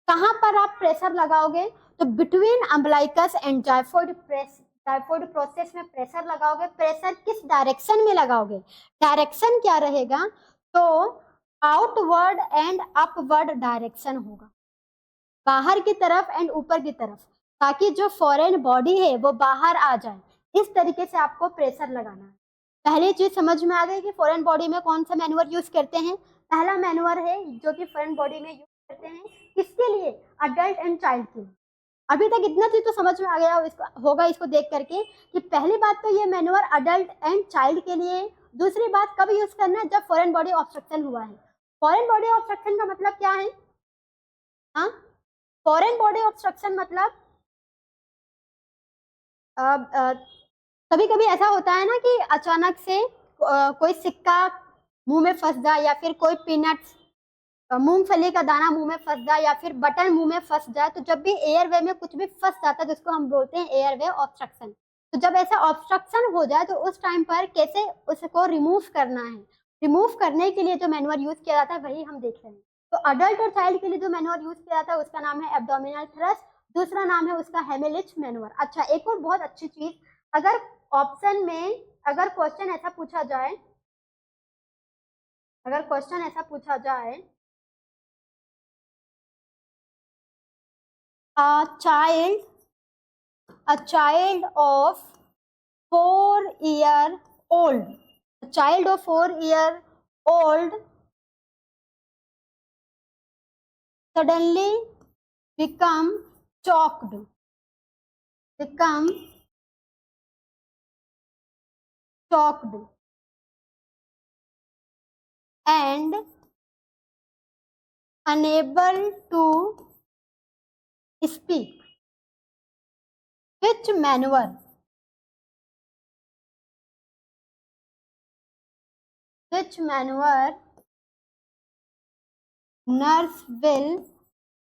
कहां पर आप प्रेशर लगाओगे? तो between umbilicus and xiphoid process में प्रेशर लगाओगे। प्रेशर किस डायरेक्शन में लगाओगे? डायरेक्शन क्या रहेगा? तो आउटवर्ड एंड अपवर्ड डायरेक्शन होगा, बाहर की तरफ एंड ऊपर की तरफ, ताकि जो फॉरेन बॉडी है वो बाहर आ जाए। इस तरीके से आपको प्रेशर लगाना है। पहली चीज समझ में आ गई कि फॉरेन बॉडी में कौन सा मैनुअर यूज करते हैं। पहला मैनुअर है जो कि फॉरेन बॉडी में यूज करते हैं। किसके लिए? अडल्ट एंड चाइल्ड के लिए। अभी तक इतना चीज तो समझ में आ गया होगा इसको देख करके कि पहली बात तो ये मैनुअर अडल्ट एंड चाइल्ड के लिए है। दूसरी बात कब यूज करना है? जब फॉरेन बॉडी ऑब्स्ट्रक्शन हुआ है। फॉरेन बॉडी ऑब्स्ट्रक्शन का मतलब क्या है? हाँ, फॉरेन बॉडी ऑब्स्ट्रक्शन मतलब कभी कभी ऐसा होता है ना कि अचानक से कोई सिक्का मुंह में फंस जाए या फिर कोई पीनट्स, मूंगफली का दाना मुंह में फंस जाए या फिर बटन मुंह में फंस जाए। तो जब भी एयरवे में कुछ भी फंस जाता है जिसको हम बोलते हैं एयरवे ऑब्स्ट्रक्शन। तो जब ऐसा ऑब्स्ट्रक्शन हो जाए तो उस टाइम पर कैसे उसको रिमूव करना है, रिमूव करने के लिए जो मैनुअर यूज किया जाता है वही हम देख रहे हैं। तो अडल्ट और चाइल्ड के लिए जो मैनुअर यूज किया जाता है उसका नाम है एब्डोमिनल थ्रस्ट, दूसरा नाम है उसका हेमिलिच मैनुअर। अच्छा, एक और बहुत अच्छी चीज, अगर ऑप्शन में अगर क्वेश्चन ऐसा पूछा जाए, अगर क्वेश्चन ऐसा पूछा जाए a child of 4-year old, a child of 4-year old suddenly become choked and unable to speak. Which maneuver nurse will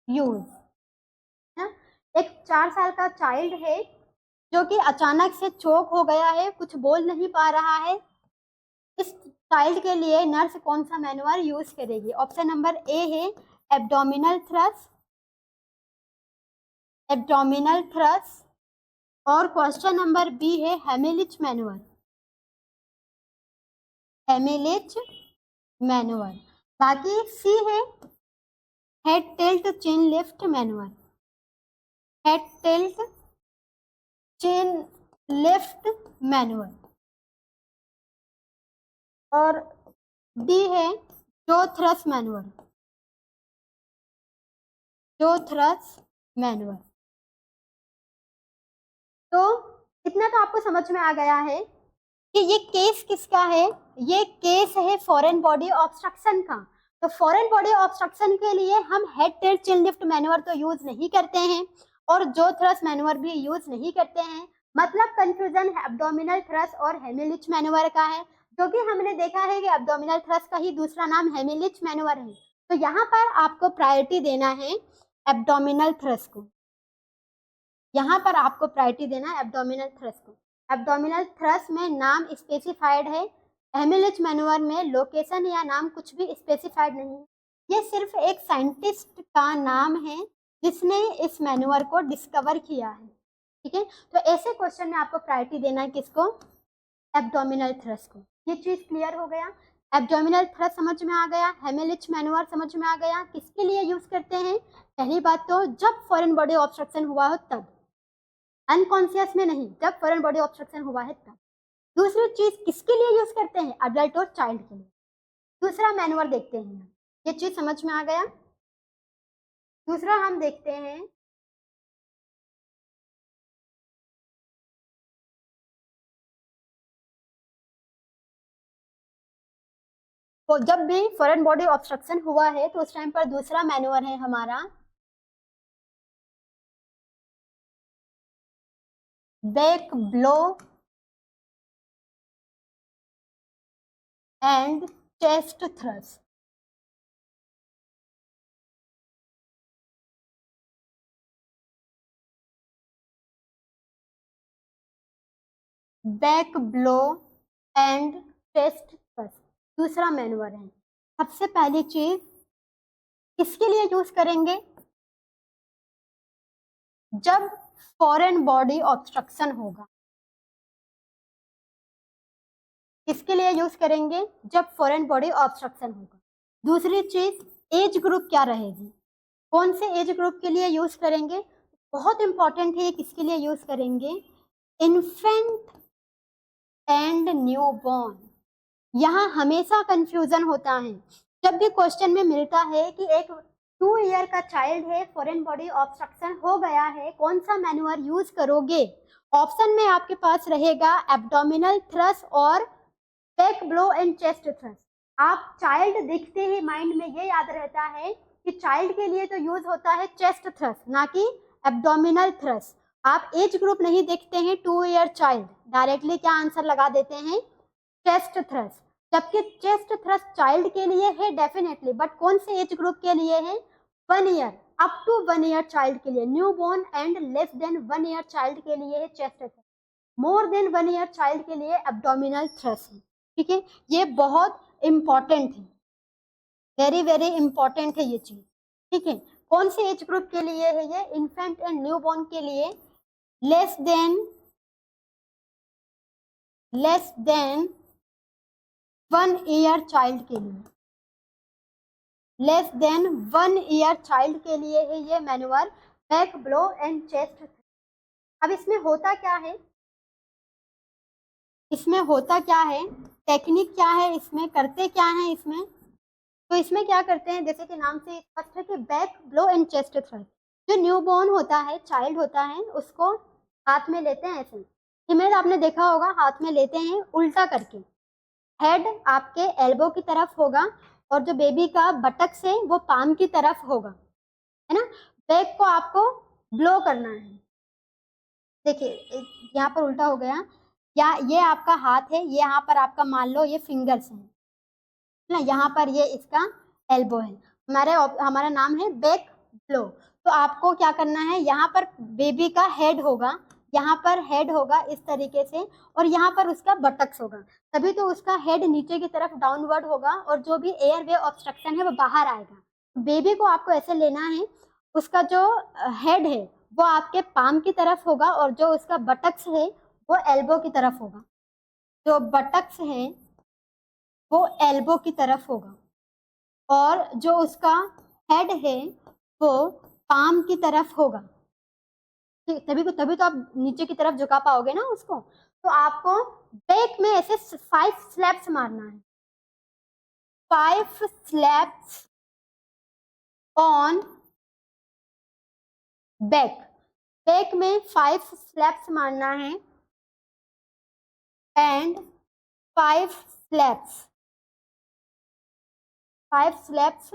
use? एक 4 साल का चाइल्ड है जो कि अचानक से चोक हो गया है, कुछ बोल नहीं पा रहा है। इस चाइल्ड के लिए नर्स कौन सा मैनुअर यूज करेगी? ऑप्शन नंबर ए है एब्डोमिनल थ्रस्ट और क्वेश्चन नंबर बी है हेमिलिच मैनुअर। बाकी सी है head tilt chin lift manual, head tilt chin lift manual. और डी है जो थ्रस्ट मैनुअल, जो थ्रस्ट मैनुअल। तो इतना तो आपको समझ में आ गया है कि ये केस किसका है, ये केस है फॉरेन बॉडी ऑब्स्ट्रक्शन का। तो फॉरेन बॉडी ऑब्स्ट्रक्शन के लिए हम head tilt chin lift manure तो यूज नहीं करते हैं और जो थ्रस्ट मैनुअर भी यूज नहीं करते हैं। मतलब कंफ्यूजन एब्डोमिनल थ्रस्ट और हेमिलिच मैनुअर का है, जो कि हमने देखा है कि एब्डोमिनल थ्रस्ट का ही दूसरा नाम हेमिलिच मैनुअर है। तो यहाँ पर आपको प्रायोरिटी देना है एब्डोमिनल थ्रस्ट को, यहाँ पर आपको प्रायोरिटी देना है एब्डोमिनल थ्रस्ट को। एब्डोमिनल थ्रस्ट में नाम स्पेसिफाइड है, हेमिलिच मैनुअर में लोकेशन या नाम कुछ भी स्पेसिफाइड नहीं है। ये सिर्फ एक साइंटिस्ट का नाम है जिसने इस मैनुअर को डिस्कवर किया है। ठीक है, तो ऐसे क्वेश्चन में आपको प्रायोरिटी देना है किसको, एब्डोमिनल थ्रस्ट को। ये चीज क्लियर हो गया, एब्डोमिनल थ्रस्ट समझ में आ गया, हेमिलिच मैनुअर समझ में आ गया। किसके लिए यूज करते हैं, पहली बात तो जब फॉरेन बॉडी ऑब्स्ट्रक्शन हुआ हो तब, अनकॉन्शियस में नहीं, जब फॉरेन बॉडी ऑब्स्ट्रक्शन हुआ है तब। दूसरी चीज किसके लिए यूज करते हैं, अडल्ट और चाइल्ड के लिए। दूसरा मैनुअर देखते हैं, ये चीज समझ में आ गया। दूसरा हम देखते हैं तो जब भी फॉरेन बॉडी ऑब्स्ट्रक्शन हुआ है तो उस टाइम पर दूसरा मैनुअर है हमारा back blow and chest thrust. Back blow and chest thrust दूसरा मैनुअर है। सबसे पहली चीज किसके लिए यूज करेंगे, जब फॉरेन बॉडी ऑब्स्ट्रक्शन होगा। किसके लिए यूज करेंगे, जब फॉरेन बॉडी ऑब्स्ट्रक्शन होगा। दूसरी चीज एज ग्रुप क्या रहेगी, कौन से एज ग्रुप के लिए यूज करेंगे, बहुत इंपॉर्टेंट है। किसके लिए यूज करेंगे, इन्फेंट एंड न्यूबॉर्न। यहाँ हमेशा कंफ्यूजन होता है, जब भी क्वेश्चन में मिलता है कि एक 2 ईयर का चाइल्ड है, फॉरेन बॉडी ऑब्स्ट्रक्शन हो गया है, कौन सा मैनुअर यूज करोगे। ऑप्शन में आपके पास रहेगा एब्डोमिनल थ्रस्ट और back blow and chest thrust. आप चाइल्ड दिखते ही माइंड में ये याद रहता है कि चाइल्ड के लिए तो यूज होता है चेस्ट थ्रस्ट, ना कि एब्डोमिनल थ्रस्ट। आप एज ग्रुप नहीं देखते हैं 2 ईयर चाइल्ड, डायरेक्टली क्या आंसर लगा देते हैं, चेस्ट थ्रस्ट। जबकि चेस्ट थ्रस्ट चाइल्ड के लिए है डेफिनेटली, बट कौन से एज ग्रुप के लिए है, 1 year up to 1 year child के लिए, newborn and less than 1 year child के लिए है chest thrust, more than 1 year child के लिए एब्डोमिनल थ्रस्ट है। ठीक है, ये बहुत इंपॉर्टेंट है, वेरी वेरी इंपॉर्टेंट है ये चीज। ठीक है, कौन से एज ग्रुप के लिए है ये, इन्फेंट एंड न्यूबॉर्न के लिए, लेस देन 1 ईयर चाइल्ड के लिए, लेस देन 1 ईयर चाइल्ड के लिए है ये manure back blow and chest. अब इसमें होता क्या है, इसमें होता क्या है, टेक्निक क्या है, इसमें करते क्या है इसमें। तो इसमें क्या करते हैं, जैसे कि नाम से स्पष्ट है कि back blow and chest thrust. जो न्यूबॉर्न होता है, चाइल्ड होता है, उसको हाथ में लेते हैं ऐसे, इमेज आपने देखा होगा, हाथ में लेते हैं उल्टा करके, हेड आपके एल्बो की तरफ होगा और जो बेबी का बटक से वो पाम की तरफ होगा, है ना। बैक को आपको ब्लो करना है, देखिए यहाँ पर उल्टा हो गया, या ये आपका हाथ है, ये यहाँ पर आपका मान लो ये फिंगर्स हैं ना, यहाँ पर ये इसका एल्बो है, हमारा नाम है बैक ब्लो। तो आपको क्या करना है, यहाँ पर बेबी का हेड होगा, यहाँ पर हेड होगा इस तरीके से, और यहाँ पर उसका बटक्स होगा, तभी तो उसका हेड नीचे की तरफ डाउनवर्ड होगा और जो भी एयर वे ऑब्स्ट्रक्शन है वो बाहर आएगा। बेबी को आपको ऐसे लेना है, उसका जो हेड है वो आपके पाम की तरफ होगा और जो उसका बटक्स है वो एल्बो की तरफ होगा, जो बटक्स है वो एल्बो की तरफ होगा, और जो उसका हेड है वो पाम की तरफ होगा, तभी तो आप नीचे की तरफ झुका पाओगे ना उसको। तो आपको बैक में ऐसे 5 स्लैप्स मारना है, 5 स्लैप्स ऑन बैक। बैक में 5 स्लैप्स मारना है and 5 slaps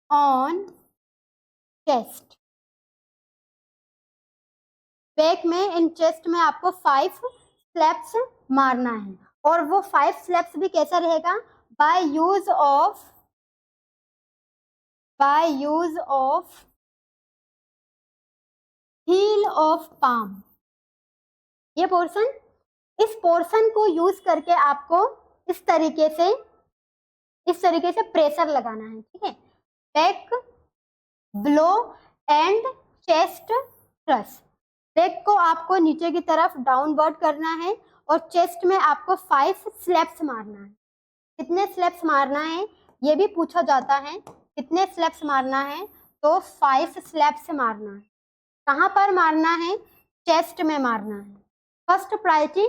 on chest. Back में इन चेस्ट में आपको 5 स्लैप्स मारना है, और वो 5 स्लैप्स भी कैसा रहेगा, by use of heel of palm. ये पोर्शन, इस पोर्शन को यूज करके आपको इस तरीके से प्रेशर लगाना है, ठीक है। Back blow and chest thrust. Back को आपको नीचे की तरफ डाउनवर्ड करना है और चेस्ट में आपको 5 स्लैप्स मारना है। कितने स्लैप्स मारना है ये भी पूछा जाता है, कितने स्लैप्स मारना है, तो 5 स्लैप्स मारना है। कहाँ पर मारना है, चेस्ट में मारना है। फर्स्ट प्रायोरिटी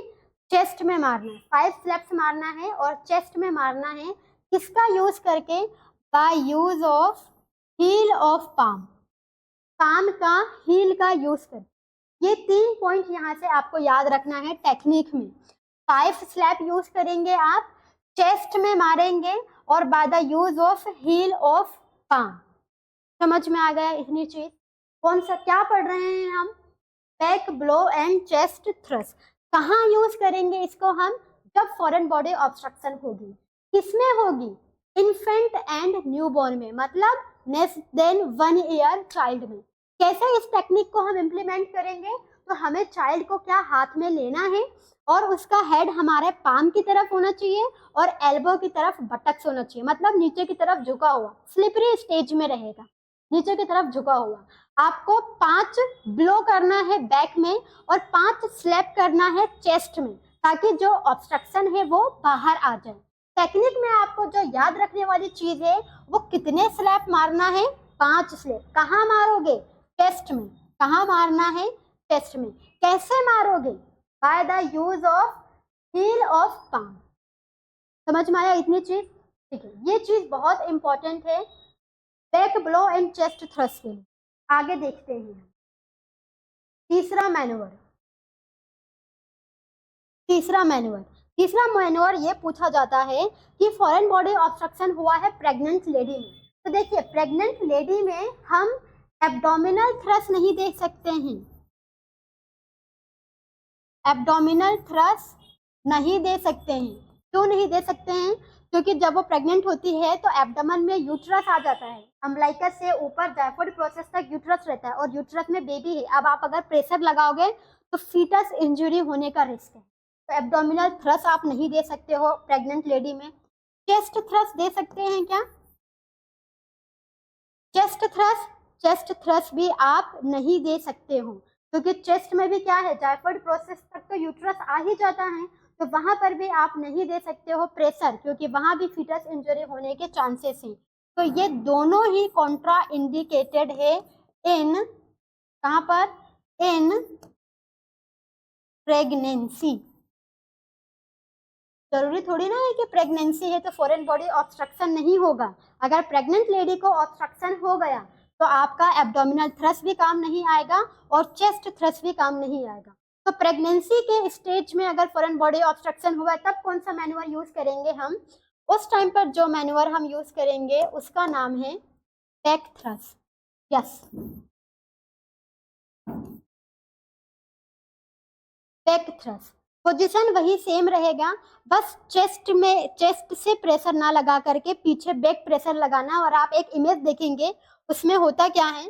चेस्ट में मारना है, 5 स्लैप्स मारना है और चेस्ट में मारना है। किसका यूज करके, by use of heel of palm, palm का हील का यूज करके। ये 3 पॉइंट यहाँ से आपको याद रखना है टेक्निक में। 5 स्लैप यूज करेंगे आप, चेस्ट में मारेंगे और by the use of heel of palm. समझ में आ गया इतनी चीज। कौन सा क्या पढ़ रहे हैं हम, back blow and chest thrust. कहाँ यूज करेंगे इसको हम, जब फॉरेन बॉडी ऑब्स्ट्रक्शन होगी। किसमें होगी, इन्फेंट एंड न्यूबॉर्न में, मतलब लेस देन 1 ईयर चाइल्ड में। कैसे इस टेक्निक को हम इम्प्लीमेंट करेंगे, तो हमें चाइल्ड को क्या हाथ में लेना है और उसका हेड हमारे पाम की तरफ होना चाहिए और एल्बो की तरफ बटक्स होना चाहिए, मतलब नीचे की तरफ झुका हुआ, स्लिपरी स्टेज में रहेगा, नीचे की तरफ झुका हुआ। आपको 5 ब्लो करना है बैक में और 5 स्लैप करना है चेस्ट में, ताकि जो ऑब्स्ट्रक्शन है वो बाहर आ जाए। टेक्निक में आपको जो याद रखने वाली चीज है, वो कितने स्लैप मारना है, 5 स्लैप। कहाँ मारोगे, चेस्ट में। कहाँ मारना है, चेस्ट में। कैसे मारोगे, by the use of heel of palm. समझ में आया इतनी चीज, ठीक है। ये चीज बहुत इंपॉर्टेंट है back blow and chest thrust के लिए। आगे देखते हैं तीसरा मैन्युअर ये पूछा जाता है कि फॉरेन बॉडी ऑब्स्ट्रक्शन हुआ है प्रेग्नेंट लेडी में। तो देखिए, प्रेग्नेंट लेडी में हम एब्डोमिनल थ्रस्ट नहीं दे सकते हैं, एब्डोमिनल थ्रस्ट नहीं दे सकते हैं। क्यों नहीं दे सकते हैं, क्योंकि जब वो प्रेग्नेंट होती है तो एब्डोमेन में यूट्रस आ जाता है, अम्बिलिकस से ऊपर जायफोइड प्रोसेस तक यूट्रस रहता है और यूट्रस में बेबी है। अब आप अगर प्रेशर लगाओगे तो फीटस इंजरी होने का रिस्क है। तो एब्डोमिनल थ्रस्ट आप नहीं दे सकते हो प्रेग्नेंट लेडी में। चेस्ट थ्रस्ट दे सकते हैं क्या, चेस्ट थ्रस्ट भी आप नहीं दे सकते हो, क्योंकि चेस्ट में भी क्या है, जायफोइड प्रोसेस तक तो यूट्रस आ ही जाता है, तो वहां पर भी आप नहीं दे सकते हो प्रेशर, क्योंकि वहां भी फीटस इंजरी होने के चांसेस हैं। तो ये दोनों ही कॉन्ट्रा इंडिकेटेड है इन, कहां पर, इन प्रेगनेंसी। जरूरी थोड़ी ना है कि प्रेगनेंसी है तो फॉरेन बॉडी ऑब्स्ट्रक्शन नहीं होगा। अगर प्रेग्नेंट लेडी को ऑब्स्ट्रक्शन हो गया तो आपका एब्डोमिनल थ्रस्ट भी काम नहीं आएगा और चेस्ट थ्रस्ट भी काम नहीं आएगा। तो प्रेगनेंसी के स्टेज में अगर फॉरेन बॉडी ऑब्स्ट्रक्शन हुआ तब कौन सा मैन्युअर यूज करेंगे हम, उस टाइम पर जो मैन्युअर हम यूज करेंगे उसका नाम है back thrust. Yes, back thrust. Position वही सेम रहेगा, बस चेस्ट से प्रेशर ना लगा करके पीछे बैक प्रेशर लगाना। और आप एक इमेज देखेंगे, उसमें होता क्या है,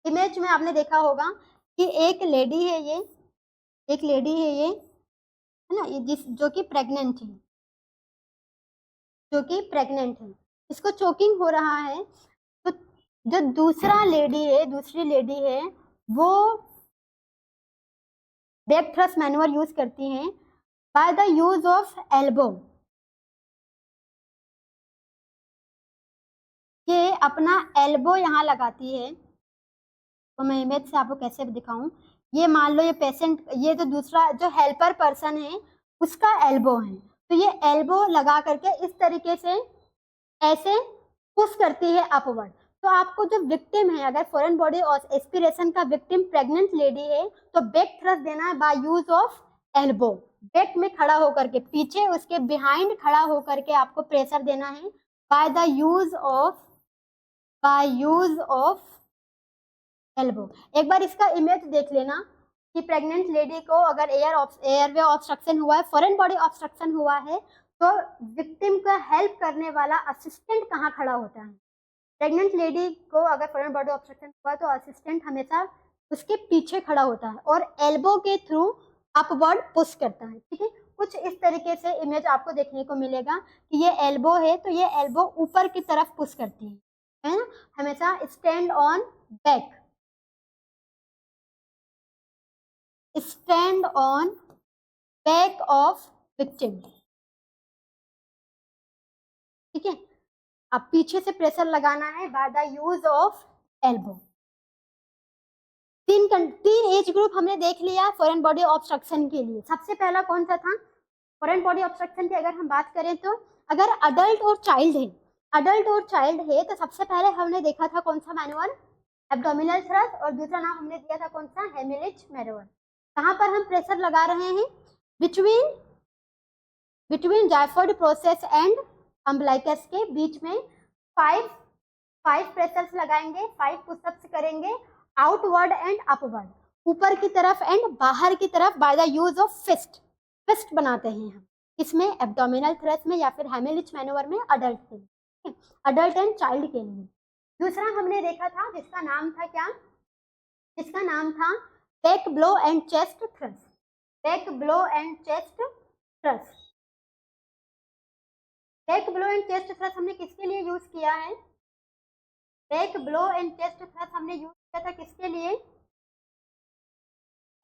इमेज में आपने देखा होगा कि एक लेडी है ये, है ना, ये जो कि प्रेग्नेंट है, इसको चोकिंग हो रहा है। तो जो दूसरी लेडी है वो बैक थ्रस्ट मैन्युअर यूज करती हैं bye the use of elbow. ये अपना एल्बो यहाँ लगाती है, तो मैं इमेज से आपको कैसे दिखाऊं। ये मान लो ये पेशेंट, ये जो दूसरा जो हेल्पर पर्सन है उसका एल्बो है, तो ये एल्बो लगा करके इस तरीके से ऐसे पुश करती है अपवर्ड। तो आपको जो विक्टिम है, अगर फॉरेन बॉडी एस्पिरेशन का विक्टिम प्रेग्नेंट लेडी है तो बैक थ्रस्ट देना है bye use of elbow. Back में खड़ा होकर के, पीछे उसके बिहाइंड खड़ा होकर के आपको प्रेशर देना है बाय यूज ऑफ एल्बो। एक बार इसका इमेज देख लेना कि प्रेग्नेंट लेडी को अगर एयरवे ऑब्स्ट्रक्शन हुआ है, फॉरेन बॉडी ऑब्स्ट्रक्शन हुआ है, तो विक्टिम का हेल्प करने वाला असिस्टेंट कहाँ खड़ा होता है। प्रेग्नेंट लेडी को अगर फॉरेन बॉडी ऑब्स्ट्रक्शन हुआ है तो असिस्टेंट हमेशा उसके पीछे खड़ा होता है और एल्बो के थ्रू अपवर्ड पुश करता है। ठीक है, कुछ इस तरीके से इमेज आपको देखने को मिलेगा कि ये एल्बो है तो ये एल्बो ऊपर की तरफ पुश करती है ना। हमेशा stand on back, stand on back of victim. ठीक है, अब पीछे से प्रेशर लगाना है bye the use of elbow. तीन एज ग्रुप हमने देख लिया फॉरेन बॉडी ऑब्स्ट्रक्शन के लिए। सबसे पहला कौन सा था फॉरेन बॉडी ऑब्स्ट्रक्शन की? अगर हम बात करें तो अगर अडल्ट और चाइल्ड है, अडल्ट और चाइल्ड है तो सबसे पहले हमने देखा था कौन सा मैनुअल, एब्डोमिनल थ्रस्ट, और दूसरा नाम हमने दिया था कौन सा, हेमिलिच मैनुअल। कहाँ पर हम प्रेशर लगा रहे हैं? बिटवीन जायफोइड प्रोसेस एंड अम्बिलिकस के बीच में 5 प्रेशर्स लगाएंगे, 5 पुशअप्स करेंगे, आउटवर्ड एंड अपवर्ड, ऊपर की तरफ एंड बाहर की तरफ by the use of fist बनाते हैं हम। इसमें एब्डोमिनल थ्रस्ट में या फिर हेमिलिच मैनूवर में अडल्ट के लिए, अडल्ट एंड चाइल्ड के लिए। दूसरा हमने देखा था जिसका नाम था क्या, जिसका नाम था back blow and chest thrust. Back blow and chest thrust, back blow and chest thrust हमने किसके लिए यूज किया है? Back blow and chest thrust हमने यूज किया था किसके लिए?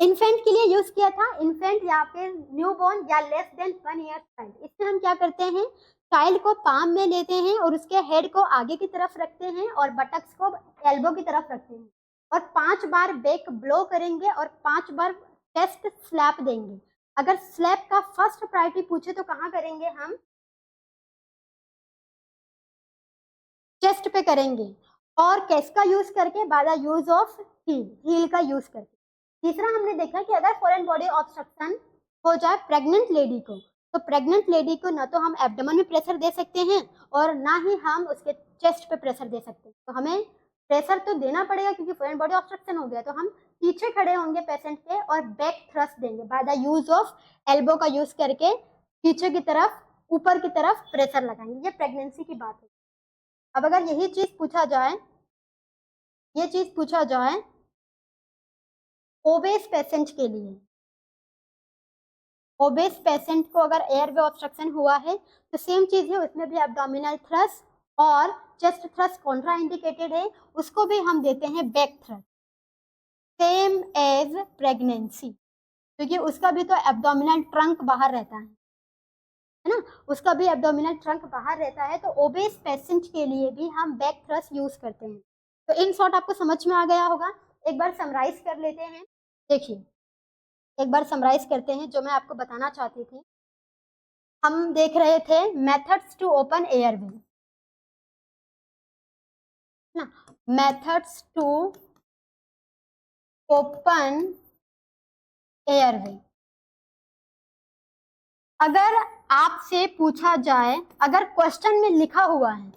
इन्फेंट के लिए यूज किया था, इन्फेंट या फिर न्यूबॉर्न या लेस देन 1 ईयर चाइल्ड। इसमें हम क्या करते हैं, चाइल्ड को पाम में लेते हैं और उसके हेड को आगे की तरफ रखते हैं और बटक्स को एल्बो की तरफ रखते हैं और 5 बार बैक ब्लो करेंगे और 5 बार चेस्ट स्लैप देंगे। अगर स्लैप का फर्स्ट प्रायोरिटी पूछे तो कहाँ करेंगे हम? चेस्ट पे करेंगे और किसका यूज करके? By the use of heel का यूज करके। तीसरा हमने देखा कि अगर फॉरेन बॉडी ऑब्स्ट्रक्शन हो जाए प्रेग्नेंट लेडी को, तो प्रेग्नेंट लेडी को न तो हम एब्डोमेन में प्रेशर दे सकते हैं और ना ही हम उसके चेस्ट पे प्रेशर दे सकते हैं। तो हमें प्रेशर तो देना पड़ेगा क्योंकि फॉरेन बॉडी ऑब्स्ट्रक्शन हो गया, तो हम पीछे खड़े होंगे पेशेंट के और बैक थ्रस्ट देंगे bye the use of elbow का यूज करके, पीछे की तरफ ऊपर की तरफ प्रेशर लगाएंगे। ये प्रेगनेंसी की बात है। अब अगर यही चीज पूछा जाए, ये चीज पूछा जाए ओबेस पेशेंट के लिए, ओबेस पेशेंट को अगर एयरवे ऑब्स्ट्रक्शन हुआ है तो सेम चीज है, उसमें भी एब्डोमिनल थ्रस्ट और चेस्ट थ्रस्ट कॉन्ट्रा इंडिकेटेड है, उसको भी हम देते हैं back thrust, same as pregnancy, क्योंकि उसका भी तो एब्डोमिनल ट्रंक बाहर रहता है ना, उसका भी एब्डोमिनल ट्रंक बाहर रहता है। तो ओबेस पेशेंट के लिए भी हम बैक थ्रस्ट यूज करते हैं। तो इन शॉर्ट आपको समझ में आ गया होगा। एक बार समराइज कर लेते हैं। देखिए एक बार समराइज करते हैं जो मैं आपको बताना चाहती थी। हम देख रहे थे मेथड्स टू ओपन एयरवे ना, मेथड्स टू ओपन एयरवे। अगर आपसे पूछा जाए, अगर क्वेश्चन में लिखा हुआ है,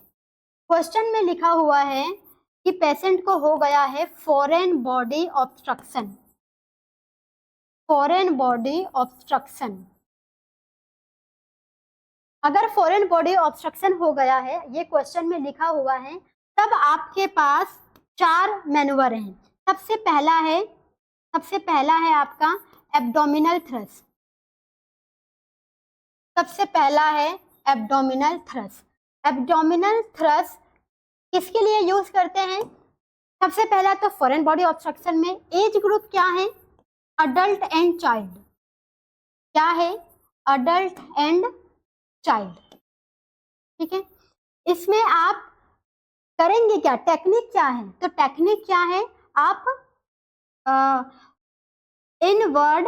क्वेश्चन में लिखा हुआ है कि पेशेंट को हो गया है foreign body obstruction, foreign body obstruction, अगर फॉरेन बॉडी ऑब्स्ट्रक्शन हो गया है, ये क्वेश्चन में लिखा हुआ है, तब आपके पास 4 मैनूवर हैं। सबसे पहला है आपका एब्डोमिनल थ्रस्ट, सबसे पहला है एब्डोमिनल थ्रस्ट। एब्डोमिनल थ्रस्ट किसके लिए यूज करते हैं? सबसे पहला तो फॉरेन बॉडी ऑब्स्ट्रक्शन में एज ग्रुप क्या है? Adult and child. क्या है? Adult and child. ठीक है, इसमें आप करेंगे क्या, टेक्निक क्या है, तो टेक्निक क्या है, आप inward,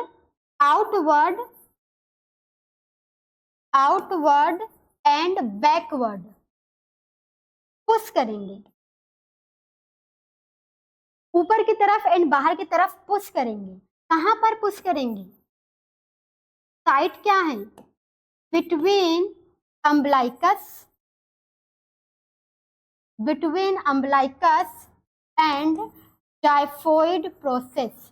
outward, outward and backward push करेंगे, ऊपर की तरफ एंड बाहर की तरफ पुश करेंगे। कहां पर पुश करेंगे, साइट क्या है, between umbilicus, between umbilicus and xiphoid process,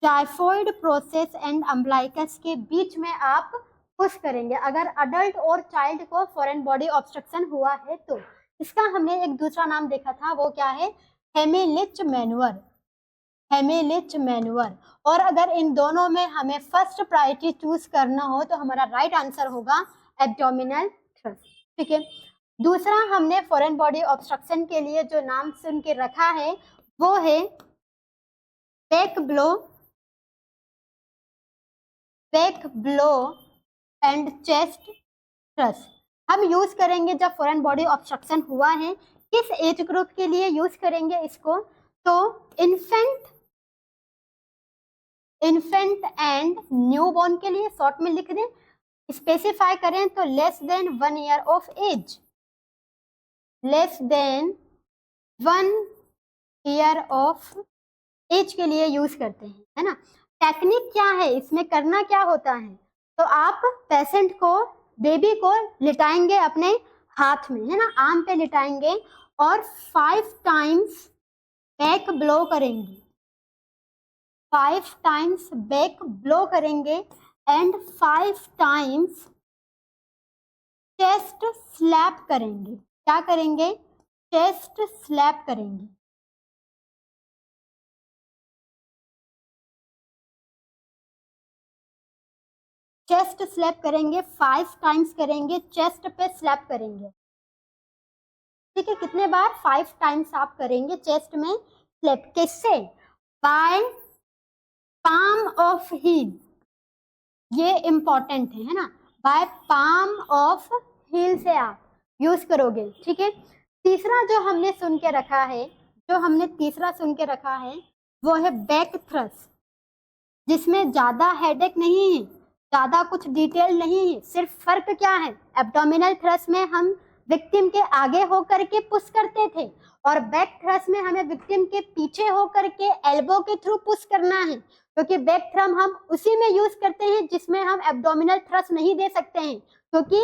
xiphoid process and umbilicus के बीच में आप पुश करेंगे अगर अडल्ट और चाइल्ड को फॉरेन बॉडी ऑब्स्ट्रक्शन हुआ है तो। इसका हमने एक दूसरा नाम देखा था, वो क्या है, हेमिलिच मैन्युअर, हेमिलिच मैन्युअर। और अगर इन दोनों में हमें फर्स्ट प्रायोरिटी चूज करना हो तो हमारा राइट आंसर होगा एब्डोमिनल थ्रस्ट, ठीक है। दूसरा हमने फॉरेन बॉडी ऑब्स्ट्रक्शन के लिए जो नाम सुन के रखा है वो है back blow, back blow and chest thrust. हम यूज करेंगे जब फॉरेन बॉडी ऑब्स्ट्रक्शन हुआ है। किस एज ग्रुप के लिए यूज करेंगे इसको, तो इन्फेंट, इन्फेंट एंड न्यूबॉर्न के लिए, शॉर्ट में लिख दें। स्पेसिफाई करें तो less than 1 year of age, less than 1 year of age के लिए यूज करते हैं, है ना। टेक्निक क्या है, इसमें करना क्या होता है, तो आप पेशेंट को, बेबी को लिटाएंगे अपने हाथ में, है ना, आर्म पे लिटाएंगे और 5 टाइम्स बैक ब्लो करेंगे, 5 टाइम्स बैक ब्लो करेंगे एंड 5 टाइम्स चेस्ट स्लैप करेंगे। क्या करेंगे, चेस्ट स्लैप करेंगे। चेस्ट स्लैप करेंगे, 5 टाइम्स करेंगे, चेस्ट पे स्लैप करेंगे, ठीक है। कितने बार, 5 टाइम्स आप करेंगे चेस्ट में स्लैप। किससे, बाय पाम ऑफ हील, ये इंपॉर्टेंट है ना, बाय पाम ऑफ हील से आप यूज करोगे, ठीक है। तीसरा जो हमने सुन के रखा है, जो हमने तीसरा सुन के रखा है वो है बैक थ्रस्ट, जिसमें ज्यादा हेडेक नहीं है, ज्यादा कुछ डिटेल नहीं है। सिर्फ फर्क क्या है, एब्डोमिनल थ्रस्ट में हम विक्टिम के आगे होकर के पुश करते थे और बैक थ्रस्ट में हमें विक्टिम के पीछे होकर के एल्बो के थ्रू पुश करना है, क्योंकि बैक थ्रम हम उसी में यूज करते हैं जिसमें हम एब्डोमिनल थ्रस्ट नहीं दे सकते हैं, क्योंकि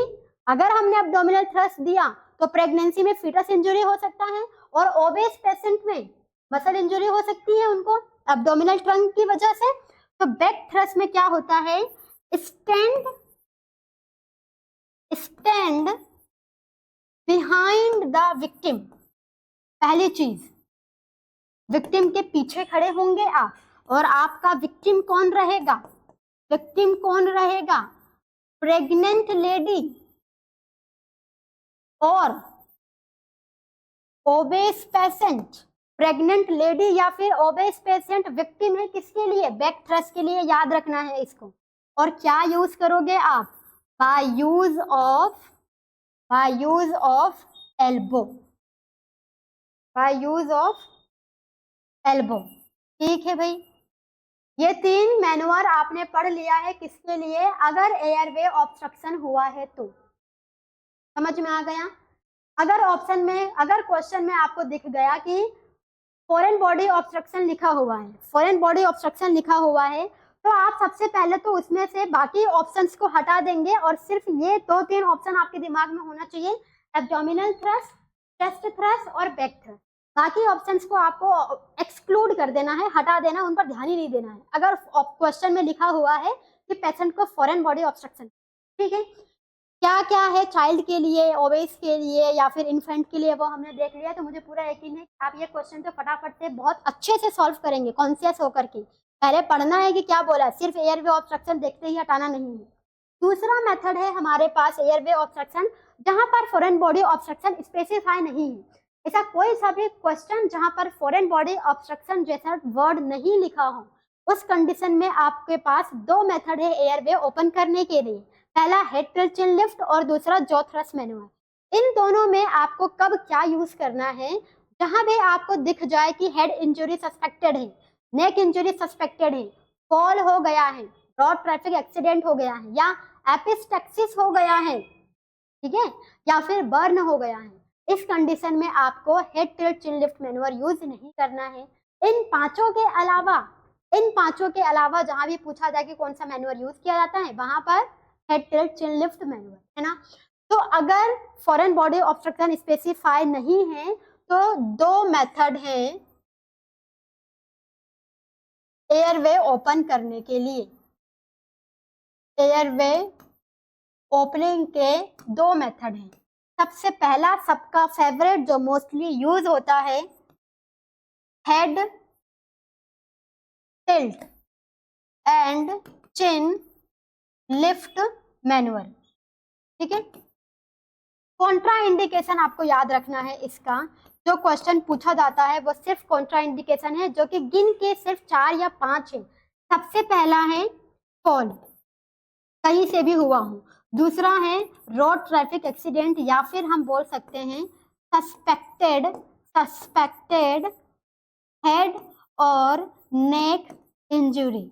अगर हमने एब्डोमिनल थ्रस्ट दिया तो प्रेगनेंसी में फीटस इंजरी हो सकता है और ओबेस पेशेंट में मसल इंजरी हो सकती है उनको एब्डोमिनल ट्रंक की वजह से। तो बैक थ्रस्ट में क्या होता है, stand, stand behind the victim. पहली चीज, विक्टिम के पीछे खड़े होंगे आप, और आपका विक्टिम कौन रहेगा, विक्टिम कौन रहेगा, प्रेग्नेंट लेडी और ओबेस पेशेंट। प्रेग्नेंट लेडी या फिर ओबेस पेशेंट विक्टिम है किसके लिए, बैक थ्रस्ट के लिए, याद रखना है इसको। और क्या यूज करोगे आप, bye use of, bye use of elbow, bye use of elbow, ठीक है भाई। ये 3 मैनुअर आपने पढ़ लिया है किसके लिए, अगर एयरवे ऑब्स्ट्रक्शन हुआ है तो। समझ में आ गया। अगर ऑप्शन में, अगर क्वेश्चन में आपको दिख गया कि फॉरेन बॉडी ऑब्स्ट्रक्शन लिखा हुआ है, फॉरेन बॉडी ऑब्स्ट्रक्शन लिखा हुआ है, तो आप सबसे पहले तो उसमें से बाकी ऑप्शंस को हटा देंगे और सिर्फ ये 2-3 ऑप्शन आपके दिमाग में होना चाहिए, एब्डोमिनल थ्रस्ट, चेस्ट थ्रस्ट और बैक थ्रस्ट। बाकी ऑप्शंस को आपको एक्सक्लूड कर देना है, हटा देना, उन पर ध्यान ही नहीं देना है अगर क्वेश्चन में लिखा हुआ है कि पेशेंट को फॉरेन बॉडी ऑब्स्ट्रक्शन, ठीक है। क्या क्या है चाइल्ड के लिए, ओबेस के लिए या फिर इन्फेंट के लिए, वो हमने देख लिया। तो मुझे पूरा यकीन है कि आप ये क्वेश्चन तो फटाफट से बहुत अच्छे से सॉल्व करेंगे, कॉन्शियस होकर के। पहले पढ़ना है कि क्या बोला, सिर्फ एयरवे ऑब्स्ट्रक्शन देखते ही हटाना नहीं है। दूसरा मेथड है हमारे पास एयरवे ऑब्स्ट्रक्शन, जहां पर फॉरेन बॉडी ऑब्स्ट्रक्शन स्पेसिफाई नहीं है। ऐसा कोई सा भी क्वेश्चन जहां पर फॉरेन बॉडी ऑब्स्ट्रक्शन जैसा वर्ड नहीं लिखा हो, उस कंडीशन में आपके पास 2 मेथड है एयरवे ओपन करने के लिए। पहला हेड टिल्ट चिन लिफ्ट और दूसरा जॉ थ्रस्ट मैनुअर। इन दोनों में आपको कब क्या यूज करना है, जहां भी आपको दिख जाए कि हेड इंजरी सस्पेक्टेड है, नेक इंजरी सस्पेक्टेड है, फॉल हो गया है, रोड ट्रैफिक एक्सीडेंट हो गया है, या एपिस्टेक्सिस हो गया है, ठीक है, या फिर बर्न हो गया है, इस कंडीशन में आपको head tilt chin lift manure use नहीं करना है। इन पांचों के अलावा जहां भी पूछा जाए कि कौन सा मैन्युअर यूज किया जाता है, वहां पर head tilt chin lift manure, है ना। तो अगर फॉरेन बॉडी ऑब्स्ट्रक्शन स्पेसिफाई नहीं है तो दो मेथड हैं एयरवे ओपन करने के लिए। एयरवे ओपनिंग के दो मेथड हैं। सबसे पहला, सबका फेवरेट, जो मोस्टली यूज होता है, head tilt and chin lift manual, ठीक है। कॉन्ट्रा इंडिकेशन आपको याद रखना है इसका, जो क्वेश्चन पूछा जाता है वो सिर्फ कॉन्ट्रा इंडिकेशन है, जो कि गिन के सिर्फ 4 या 5 है। सबसे पहला है फॉल, कहीं से भी हुआ हो। दूसरा है रोड ट्रैफिक एक्सीडेंट, या फिर हम बोल सकते हैं सस्पेक्टेड हेड और नेक इंजुरी,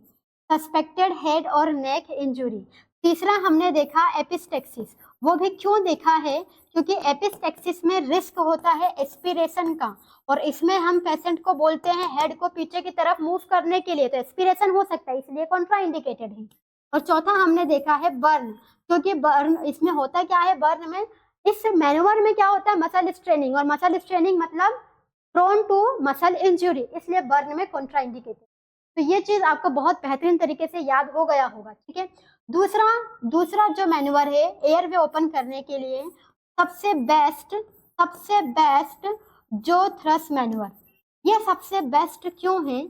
सस्पेक्टेड हेड और नेक इंजुरी। तीसरा हमने देखा एपिस्टेक्सिस। वो भी क्यों देखा है, क्योंकि एपिस्टेक्सिस में रिस्क होता है एस्पिरेशन का, और इसमें हम पेशेंट को बोलते हैं हेड को पीछे की तरफ मूव करने के लिए, तो एस्पिरेशन हो सकता है, इसलिए कॉन्ट्रा इंडिकेटेड है। और चौथा हमने देखा है बर्न, क्योंकि बर्न इसमें होता क्या है, बर्न में, इस मैनुअर में क्या होता है, मसल स्ट्रेनिंग, और मसल स्ट्रेनिंग मतलब प्रोन टू मसल इंजुरी, इसलिए बर्न में कॉन्ट्रा इंडिकेटेड। तो ये चीज आपको बहुत बेहतरीन तरीके से याद हो गया होगा, ठीक है। दूसरा जो मैनुअर है एयरवे ओपन करने के लिए, सबसे बेस्ट जो थ्रस्ट मैनुअर। ये सबसे बेस्ट क्यों है,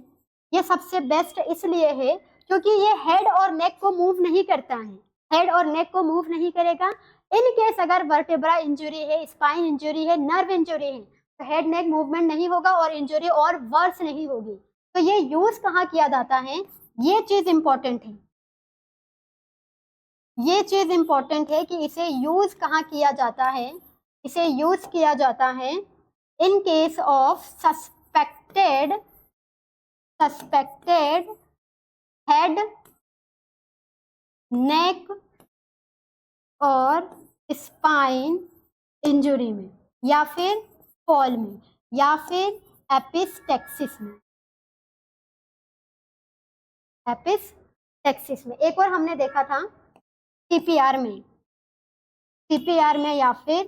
ये सबसे बेस्ट इसलिए है क्योंकि ये हेड और नेक को मूव नहीं करता है, हेड और नेक को मूव नहीं करेगा। इन केस अगर वर्टेब्रा इंजुरी है, स्पाइन इंजुरी है, नर्व इंजुरी है, तो हेड नेक मूवमेंट नहीं होगा और इंजुरी और वर्स नहीं होगी। तो ये यूज कहाँ किया जाता है, ये चीज इंपॉर्टेंट है, ये चीज इंपॉर्टेंट है कि इसे यूज कहाँ किया जाता है। इसे यूज किया जाता है in case of suspected head neck और स्पाइन इंजुरी में, या फिर फॉल में, या फिर एपिस्टेक्सिस में। एपिस्टेक्सिस में एक और हमने देखा था सीपीआर में या फिर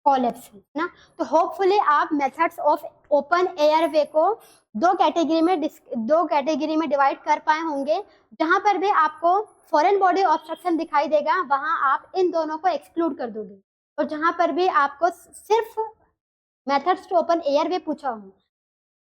कोलैप्स में ना। तो होपफुली आप मेथड्स ऑफ ओपन एयरवे को दो कैटेगरी में डिवाइड कर पाए होंगे। जहां पर भी आपको फॉरेन बॉडी ऑब्स्ट्रक्शन दिखाई देगा वहां आप इन दोनों को एक्सक्लूड कर दोगे, और जहां पर भी आपको सिर्फ मेथड्स टू ओपन एयरवे पूछा हो,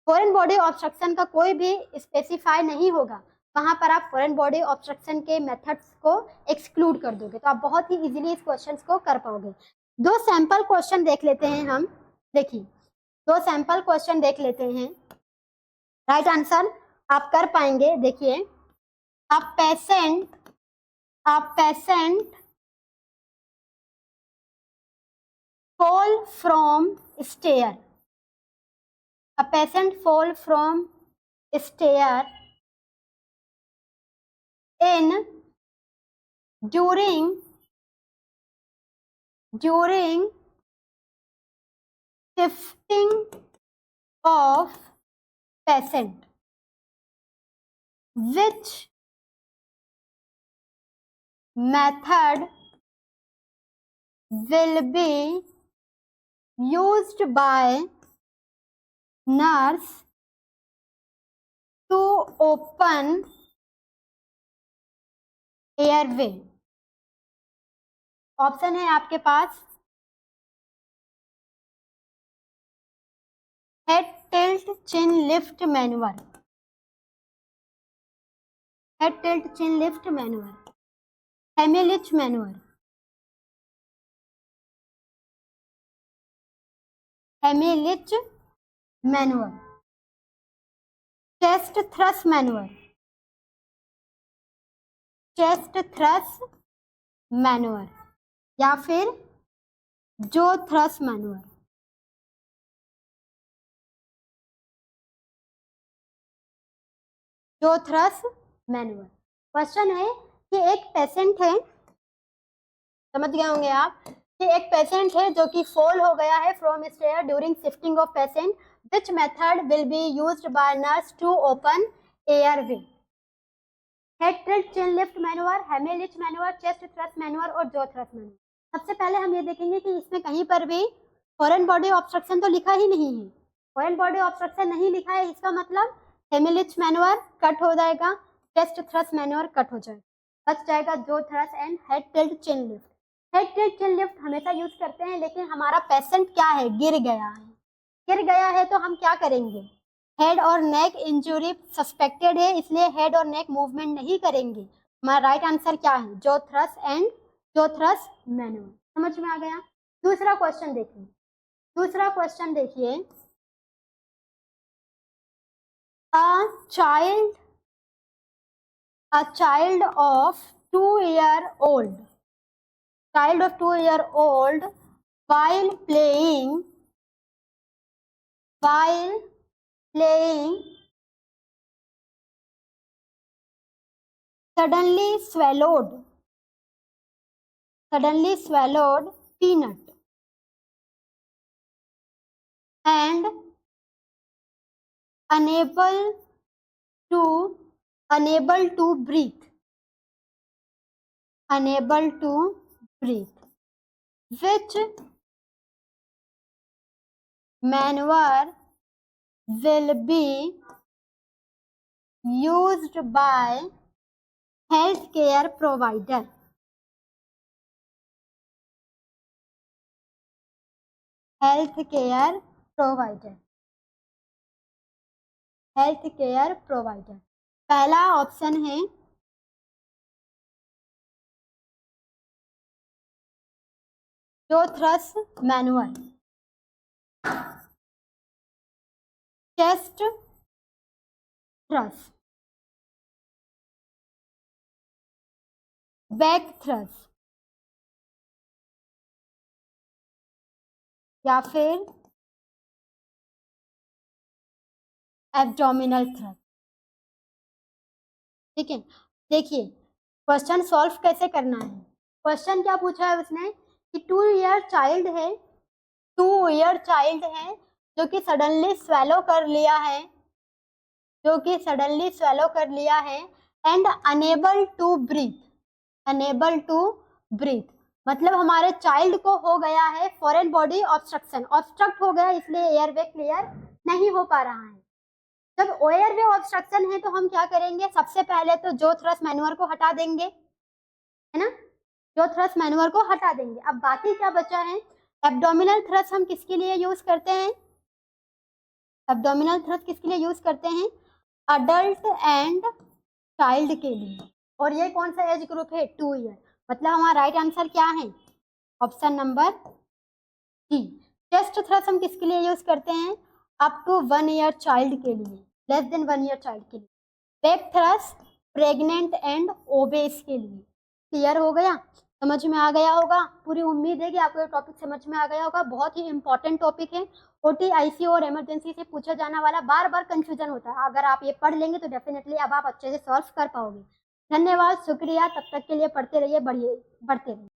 फॉरेन बॉडी ऑब्स्ट्रक्शन का कोई भी स्पेसिफाई नहीं होगा, वहां पर आप फॉरेन बॉडी ऑब्स्ट्रक्शन के मेथड्स को एक्सक्लूड कर दोगे, तो आप बहुत ही इजीली इस क्वेश्चन को कर पाओगे। दो सैंपल क्वेश्चन देख लेते हैं हम, देखिए दो सैंपल क्वेश्चन देख लेते हैं, राइट आंसर आप कर पाएंगे। देखिए, a patient fall from stair, a patient fall from stair in during shifting of patient, which method will be used by nurse to open airway? Option है आपके पास head tilt chin lift maneuver, head tilt chin lift maneuver, Heimlich maneuver, Heimlich maneuver, chest thrust maneuver, chest thrust maneuver, या फिर जो थ्रस manure. जो थ्रस manure. Question है कि एक पेशेंट है, समझ गए होंगे आप, कि एक पेशेंट है जो कि फॉल हो गया है from stair during shifting of patient, which method will be used by nurse to open airway? Head tilt, chin lift maneuver, Heimlich maneuver, chest thrust maneuver और जो थ्रस्ट मैनुअर। सबसे पहले हम ये देखेंगे कि इसमें कहीं पर भी फॉरेन बॉडी ऑब्स्ट्रक्शन तो लिखा ही नहीं है। फॉरेन बॉडी ऑब्स्ट्रक्शन नहीं लिखा है, इसका मतलब हेमिलिच मैनुअर कट हो जाएगा, चेस्ट थ्रस्ट मैनुअर कट हो जाएगा, बच जाएगा जो thrust and head tilt chin lift. Head tilt chin lift हमेशा यूज करते हैं, लेकिन हमारा पेशेंट क्या है, गिर गया है। गिर गया है तो हम क्या करेंगे, हेड और नेक इंजुरी सस्पेक्टेड है, इसलिए हेड और नेक मूवमेंट नहीं करेंगे। हमारा राइट आंसर क्या है, जो थ्रस्ट एंड जो थ्रस्ट मैनुअर। समझ में आ गया। दूसरा क्वेश्चन देखिए, दूसरा क्वेश्चन देखिए, a child of 2-year-old, child of 2-year-old while playing suddenly swallowed peanut and unable to breathe, which maneuver will be used by healthcare provider? healthcare provider पहला option है जो thrust manual, chest thrust, back thrust या फिर abdominal thrust. ठीक है, देखिए question solve कैसे करना है। क्वेश्चन क्या पूछा है उसने कि 2-year चाइल्ड है, 2-year चाइल्ड है जो कि सडनली स्वेलो कर लिया है, एंड अनेबल टू ब्रीथ, मतलब हमारे चाइल्ड को हो गया है फॉरेन बॉडी ऑब्स्ट्रक्शन, ऑब्स्ट्रक्ट हो गया, इसलिए एयरवे क्लियर नहीं हो पा रहा है। जब एयरवे ऑब्स्ट्रक्शन है तो हम क्या करेंगे, सबसे पहले तो जो थ्रस्ट मैनुअर को हटा देंगे, है ना, जो थ्रस्ट मैनुअर को हटा देंगे। अब बाकी क्या बचा है, एब्डोमिनल थ्रस्ट हम किसके लिए यूज करते हैं, एब्डोमिनल थ्रस्ट किसके लिए यूज करते हैं, अडल्ट एंड चाइल्ड के लिए। और ये कौन सा एज ग्रुप है, 2 ईयर, मतलब हमारा राइट आंसर क्या है, option number D. Chest thrust हम किसके लिए यूज करते हैं, अप टू 1 ईयर चाइल्ड के लिए, लेस देन 1 ईयर चाइल्ड के लिए। Back thrust pregnant and obese के लिए। क्लियर हो गया, समझ में आ गया होगा। पूरी उम्मीद है कि आपको ये टॉपिक समझ में आ गया होगा। बहुत ही इंपॉर्टेंट टॉपिक है, ओटी, आईसीयू और इमरजेंसी से पूछा जाने वाला, बार बार कंफ्यूजन होता है। अगर आप ये पढ़ लेंगे तो डेफिनेटली अब आप अच्छे से सॉल्व कर पाओगे। धन्यवाद, शुक्रिया, तब तक के लिए पढ़ते रहिए, बढ़ते रहिए।